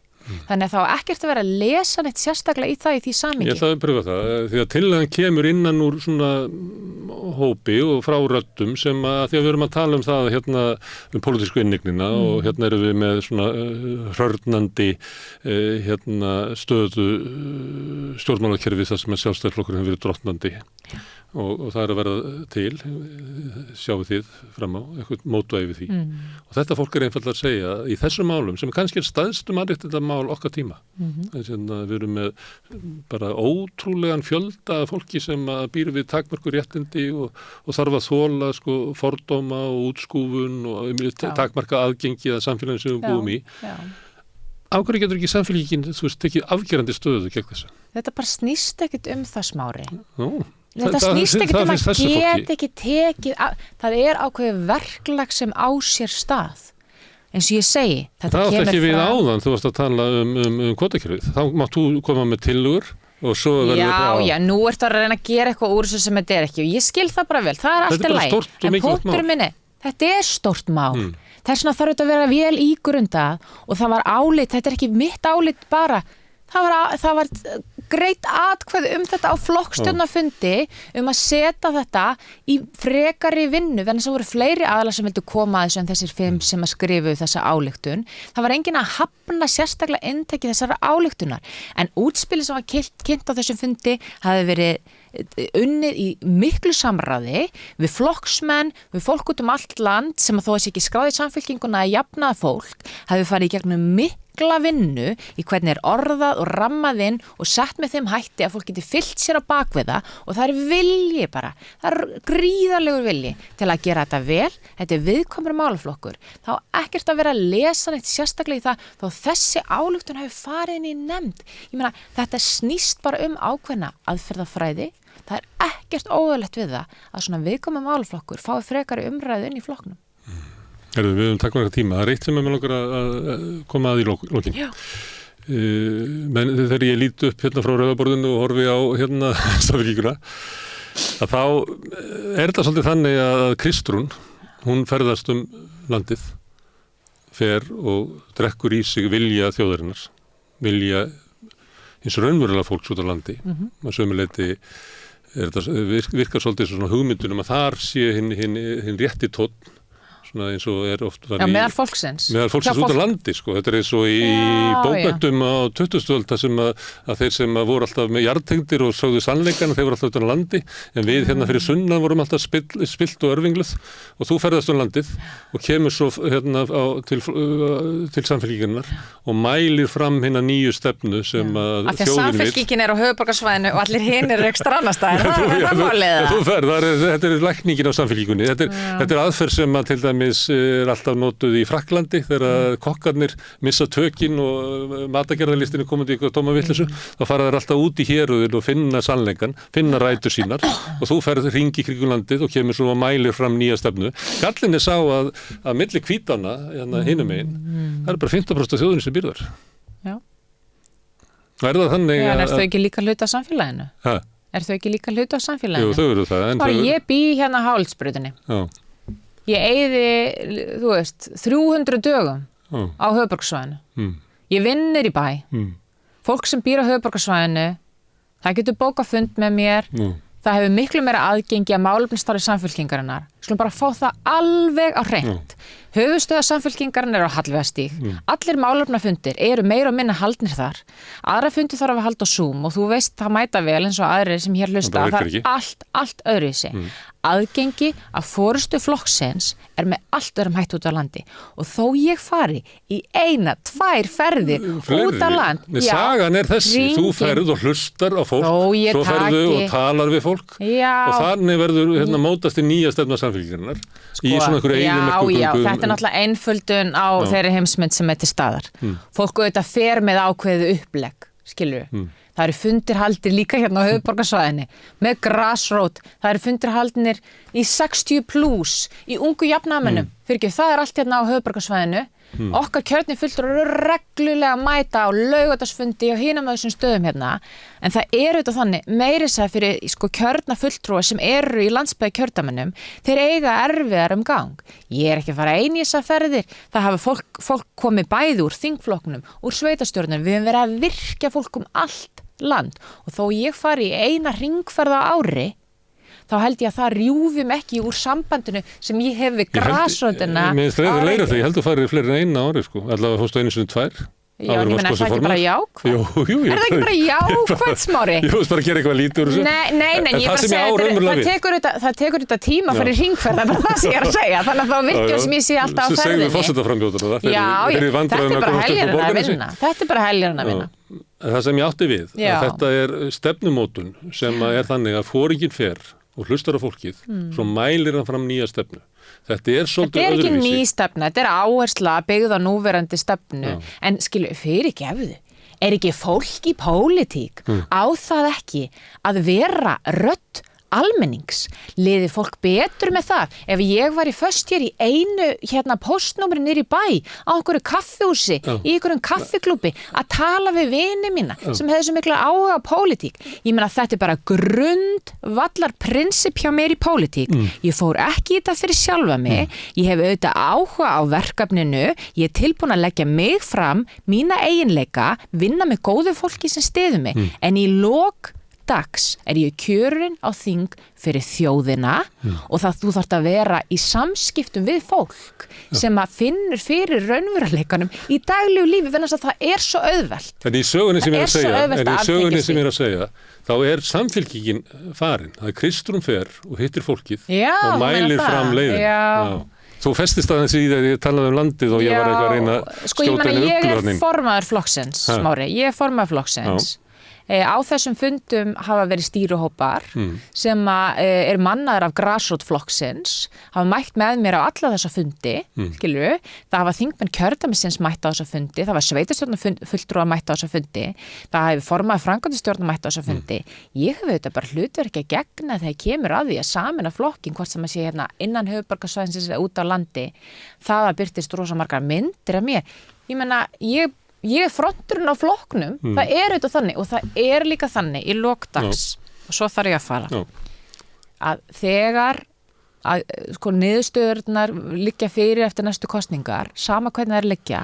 Þannig að þá ekkert að vera að lesa neitt sérstaklega í það í því samhengi. Ég ætla að pröfa það, því að tillagan kemur innan úr svona hópi og frá röddum sem að því að við erum að tala um það hérna um pólitísku innignina og hérna erum við með svona hrörnandi hérna stöðu stjórnmálakerfi þar sem að Sjálfstæðisflokkurinn hefur verið drottnandi. Og það er að verða til, sjáum þið fram á, eitthvað mótvægi við því. Og þetta fólk einfaldlega að segja í þessum málum, sem kannski stæðstu mannréttindamál okkar tíma. Þannig að við erum með bara ótrúlegan fjölda fólki sem býr við takmörku réttindi og þarf að þola fordóma og útskúfun og takmarka aðgengi að samfélaginu sem við búum í. Á hverju getur ekki samfélagin, tekið afgerandi stöðu gegn þessu? Þetta bara snýst ekkert það Smári. Þetta snýst ekkert að geta ekki tekið, það ákveðið verklag sem á sér stað. Eins og ég segi, þetta kemur frá... Það átti ekki við áðan, þú varst að tala um kvotakerfið. Þá mátt þú koma með tillögur og svo verður þetta... Já, nú ertu að reyna að gera eitthvað úr þessu sem þetta ekki. Og ég skil það bara vel, það allt í lagi. En punkturinn minni, þetta stórt mál. Þess vegna þarf þetta að vera vel ígrundað og það var álit, þetta ekki mitt álit bara. Það var greit atkvæði þetta á flokkstjórnarfundi að setja þetta í frekari vinnu, þannig að það voru fleiri aðilar sem vildu koma að þessu en þessir 5 sem að skrifu þessa ályktun. Það var enginn að hafna sérstaklega inntekið þessara ályktunar, en útspilið sem var kynnt á þessum fundi hafi verið unnið í miklu samráði við flokksmenn, við fólk út allt land sem að þó þessi ekki skráði samfélkinguna að jafnaða fólk, hafi farið í gegnum mikla vinnu í hvernig orðað og rammað inn og sett með þeim hætti að fólk geti fyllt sér á bakviða og það vilji bara, það gríðarlegur vilji til að gera þetta vel, þetta viðkomur málaflokkur, þá ekkert að vera að lesa neitt sérstaklega í það, þó þessi ályktun hefur farið inn í nefnd. Ég meina, þetta snýst bara ákveðna aðferðafræði, það ekkert óðurlegt við það að svona viðkomur málaflokkur fái frekari umræðu inn í flokknum. Við höfum takkum eitthvað tíma. Það eitt sem með langar að koma að í lokin. Men þegar ég lít upp hérna frá Rauðaborðinu og horfi á hérna Samfylkinguna, að þá þetta svolítið þannig að Kristrún, hún ferðast landið, fer og drekkur í sig vilja þjóðarinnar, vilja hins raunverulega fólks út á landi. Að sömuleyti virkar svolítið svona hugmyndunum að þar sé hinn rétti tónn, svona eins og oft var meðal fólksins út á landi, Þetta eins og í bókmenntum á 20. öld sem að þeir sem voru alltaf með jarðtengdir og sögðu sannleikann, þeir voru alltaf út á landi, en við hérna fyrir sunnan vorum alltaf spilt og örvingluð og þú ferðast á landið og kemur svo hérna til samfélkingarnar og mælir fram hérna nýju stefnu sem að þjóðin vill. Samfélkingin á höfuðborgarsvæðinu og allir hinir ekstra annar staðar. Þetta er lækningin á samfélkingunni. Þetta er aðferð sem að til dæmis alltaf notuð í Frakklandi þegar kokkarnir missa tökin og matagerðarlistin komið í eitthvað tóma vitleysu, þá fara þeir alltaf út í héruðin og finna sannleikann, finna rætur sínar og þú ferð hringi kringum landið og kemur svo að mælir fram nýja stefnu. Gallinn sá að milli hvítanna hinum megin, það er bara 15% af þjóðinni sem býr þar. Já. Er það þannig en er þau ekki líka hluti af samfélaginu? Er þau ekki líka hluti af samfélaginu? Jú, þau eru það. Ég bý hérna á Hálsbrautinni. Já. Ég eyði, 300 dögum á höfuðborgarsvæðinu. Ég vinnur í bæ. Fólk sem býr á höfuðborgarsvæðinu, það getur bókað fund með mér. Það hefur miklu meira aðgengi að málefnisstarfi Samfylkingarinnar. Skulum bara fá það alveg á hreint. Höfuðstöðvar Samfylkingarinnar á Hallveigarstíg. Allir málefnafundir eru meira og minna haldnir þar. Aðra fundi þarf að halda á Zoom og þú veist það mæta vel eins og aðrir sem hér hlusta. Það er allt öðruvísi. Aðgengi að forystu flokksins er með allt öðrum hætt út á landi og þó ég fari í 1-2 ferðir út á land. Sagan er þessi, þú ferð og hlustar á fólk, svo ferðu og talar við fólk og þannig verður mótast í nýja stefna samfélkingarnar í svona einhverju eyðimerkurgöngu. Já, þetta er náttúrulega einföldun á þeirri heimsmynd sem er til staðar. Fólk auðvitað fer með ákveðu upplegg, skilurðu. Það eru fundir haldir líka hérna á höfuðborgarsvæðinni með grassrót, það eru fundir haldinir í 60+ í ungu jafnaðarmönnum, það er allt hérna á höfuðborgarsvæðinu. Okkar kjörni fulltrúar eru reglulega að mæta á laugardagsfundi og hinum þessum stöðum hérna, en það er auðvitað þannig meiri segja fyrir kjörna fulltrúar sem eru í landsbyggða kjördæmunum, þeir eiga erfiðar gang. Ég er ekki að fara einn í þessar ferðir, það hafa fólk komið bæði úr þingflokknum, úr sveitarstjórnum, við höfum verið að virkja fólk allt land og þó ég fari í eina hringferð á ári, þá held ég að það rjúfum ekki úr sambandinu sem ég hef við grasrótina. Mér finnst það að leira því, ég held að farið fleiri en eina ári, sko. Allavega fórstu einu sinni 2. Já, ég meina, það ekki bara jákvæð? Jú. Er það ekki bara jákvæð, Smári? Jú, það er bara að gera eitthvað lítið úr þessu. Nei, ég bara segja, það tekur þetta tíma fyrir hringferð, það er bara það sem ég er að segja, þannig að þá virkjum sem ég sé alltaf á ferðinni. Segðu forsetaframbjóðuna, þetta er bara heljarinn að vinna. Það sem ég átti við, að þetta er stefnumótun sem er þannig að foringinn fer og hlustar á fólkið, svo mælir hann fram nýja stefnu. Þetta er svolítið öðruvísi. Þetta er ekki ný stefna, þetta er áhersla byggð á núverandi stefnu, en skilu, fyrirgefðu, er ekki fólk í pólitík á það ekki að vera rödd almennings, liði fólk betur með það. Ef ég var í föst hér í einu postnúmeri niður í bæ á einhverju kaffihúsi, í einhverjum kaffiklúbbi að tala við vini mína sem hefði svo mikla áhuga á pólitík. Ég meina þetta er bara grundvallar prinsip hjá mér í pólitík. Ég fór ekki í þetta fyrir sjálfa mig, ég hef auðvitað áhuga á verkefninu, ég er tilbúin að leggja mig fram, mína eiginleika, vinna með góðu fólki sem styður mig, en í lok dags er ég kjörinn á þing fyrir þjóðina og það þú þarft að vera í samskiptum við fólk sem að finnur fyrir raunveruleikanum í daglegu lífi, vegna þess að það er svo auðvelt. En í sögunni sem ég er að segja, þá er samfylkingin farin. Það er Kristrún fer og hittir fólkið og mælir fram leiðin. Já. Þú festist aðeins í þegar ég talaði landið og ég var eitthvað að reyna að skjóta henni uppglöðnin. Ég er formaður flokksins, Smári. Ég er formaður flokksins. Á þessum fundum hafa verið stýruhópar sem er mannaður af grasrótflokksins, hafa mætt með mér á alla þessa fundi, skilurðu, það hafa þingmenn kjördæmisins mætt á þessa fundi, það var sveitarstjórnarfulltrúar mætt á þessa fundi, það hefur formaður framkvæmdastjórnar mætt á þessa fundi. Ég hef auðvitað bara hlutverki að gegna þegar kemur að því að sameina flokkin, hvort sem að sé hérna innan höfuðborgarsvæðisins eða út á landi, það að birtist rosa margar myndir af mér. Ég meina, ég er fronturinn á flokknum, það er auðvitað þannig og það er líka þannig í lokdags og svo þarf ég að fara að þegar niðurstöðurnar liggja fyrir eftir næstu kosningar, sama hvernig það er liggja,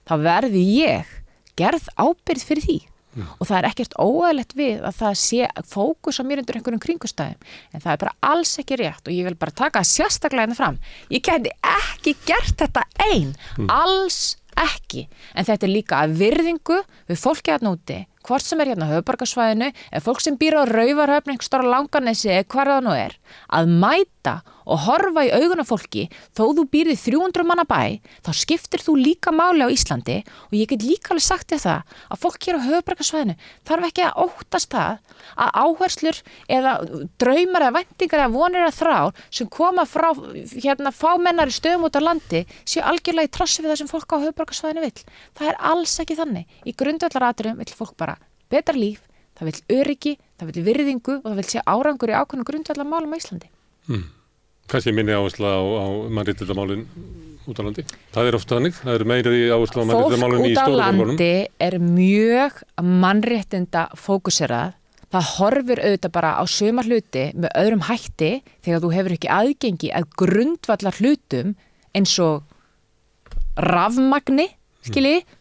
þá verði ég gerð ábyrgð fyrir því og það er ekkert óeðlilegt við að það sé fókus á mér undir einhverjum kringumstæðum, en það er bara alls ekki rétt og ég vil bara taka sérstaklega hérna fram. Ég gæti ekki gert þetta ein, alls ekki, en þetta er líka að virðingu við fólki hérna úti, hvort sem er hérna á höfuðborgarsvæðinu, eða fólk sem býr á Raufarhöfn, einhvers staðar á Langanesi eða hvar það nú er, að mæta og horfa í augun á fólki, þó þú býrð í 300 manna bæ, þá skiptir þú líka máli á Íslandi og ég get líka alveg sagt þér það að fólk hér á höfuðborgarsvæðinu þarf ekki að óttast það að áherslur eða draumar eða væntingar eða vonir eða þrár sem koma frá fámennari stöðum út á landi séu algjörlega í trossi við það sem fólk á höfuðborgarsvæðinu vill. Það er alls ekki þannig. Í grundvallaratriðum vill fólk bara betra líf, það vill öryggi, það vill virðingu og það vill sé árangur í ákveðnum grundvallarmálum á Íslandi. Kannski minni áhersla á mannréttindamálin út á landi. Það er ofta þannig, það er meiri áhersla á mannréttindamálin í stóru borgum. Fólk út á landi er mjög mannréttinda fókuserað. Það horfir auðvitað bara á suma hluti með öðrum hætti þegar þú hefur ekki aðgengi að grundvallar hlutum eins og rafmagni,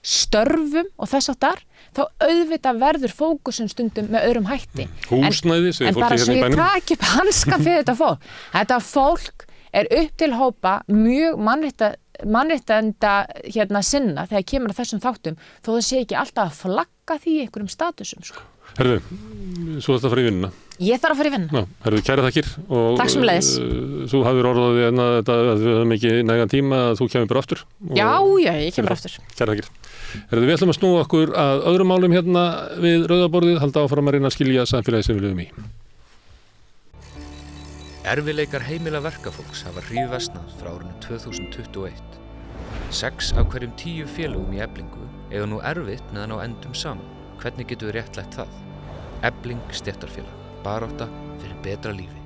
störfum og þess áttar, þá auðvitað verður fókusin stundum með öðrum hætti. Húsnæði, segir fólki hérna í bænum. En bara svo ég taki upp hanskan fyrir þetta fólk. Þetta fólk er upp til hópa mjög mannréttenda sinna þegar kemur að þessum þáttum, þó það sé ekki alltaf að flagga því í einhverjum statusum. Herðu, svo þetta fara í vinnuna. Ég þarf að fara í vinnuna. Herðu, kæra þakkir. Takk sem leiðis. Þú hafðir orðaði að við höfum ekki nægan tíma að þú kemur bara aftur. Já, ég kemur aftur. Kæra þakkir. Herðu, við ætlum að snúa okkur að öðrum málum hérna við Rauða borðið, halda áfram að reyna að skilja samfélagi sem við lifum í. Erfiðleikar heimila verkafólks hafa hríðversnað frá árinu 2021. 6 af hverjum 10 félögum í Eflingu eiga nú erfitt meðan á endum saman. Hvernig getum við réttlætt það? Efling stéttarfélag. Barátta fyrir betra lífi.